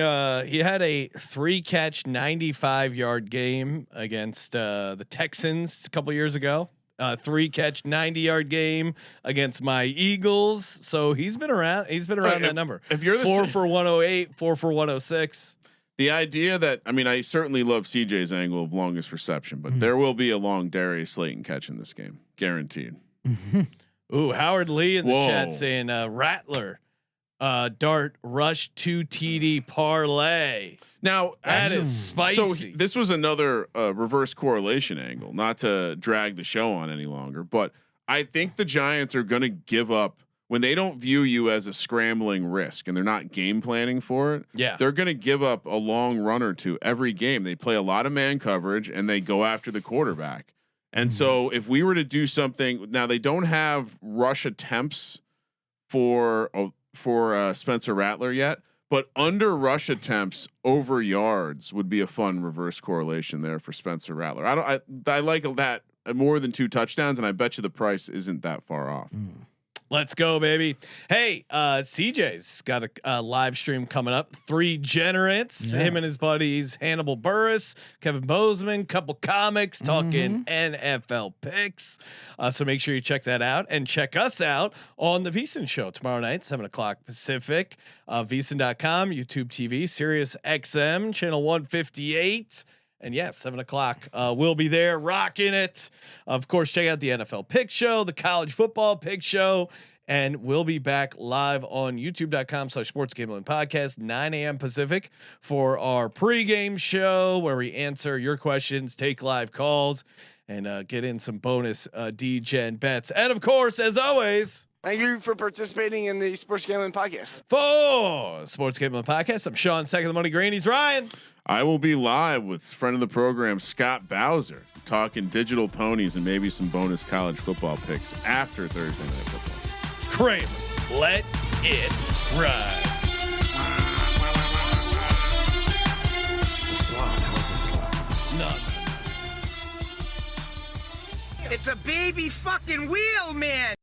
He had a 3-catch, 95-yard game against the Texans a couple years ago. 3-catch, 90-yard game against my Eagles. So he's been around. He's been around that number. If you're 4 for 108, 4 for 106. The idea that I certainly love CJ's angle of longest reception, but there will be a long Darius Slayton catch in this game, guaranteed. Ooh, Howard Lee in the chat saying Rattler. Dart rush 2 TD parlay. Now that is spicy. So this was another reverse correlation angle, not to drag the show on any longer, but I think the Giants are going to give up when they don't view you as a scrambling risk and they're not game planning for it. Yeah, they're going to give up a long run or two every game. They play a lot of man coverage and they go after the quarterback. And so if we were to do something now, they don't have rush attempts for Spencer Rattler yet, but under rush attempts over yards would be a fun reverse correlation there for Spencer Rattler. I like that more than 2 touchdowns, and I bet you the price isn't that far off. Let's go, baby. Hey, CJ's got a live stream coming up. 3 Generates, him and his buddies Hannibal Burris, Kevin Bozeman, couple comics talking NFL picks. So make sure you check that out and check us out on the VSiN show tomorrow night, 7:00 Pacific. VSiN.com, YouTube TV, Sirius XM, channel 158. And yes, 7:00. We'll be there rocking it. Of course, check out the NFL Pick Show, the College Football Pick Show, and we'll be back live on YouTube.com/sportsgambling podcast, 9 a.m. Pacific for our pregame show where we answer your questions, take live calls, and get in some bonus D-Gen bets. And of course, as always, Thank you for participating in the Sports Gambling Podcast. For Sports Gambling Podcast, I'm Sean, second the money green. He's Ryan. I will be live with friend of the program, Scott Bowser, talking digital ponies and maybe some bonus college football picks after Thursday Night Football. Kramer, let it ride. The slot. How's the slot? None. It's a baby fucking wheel, man.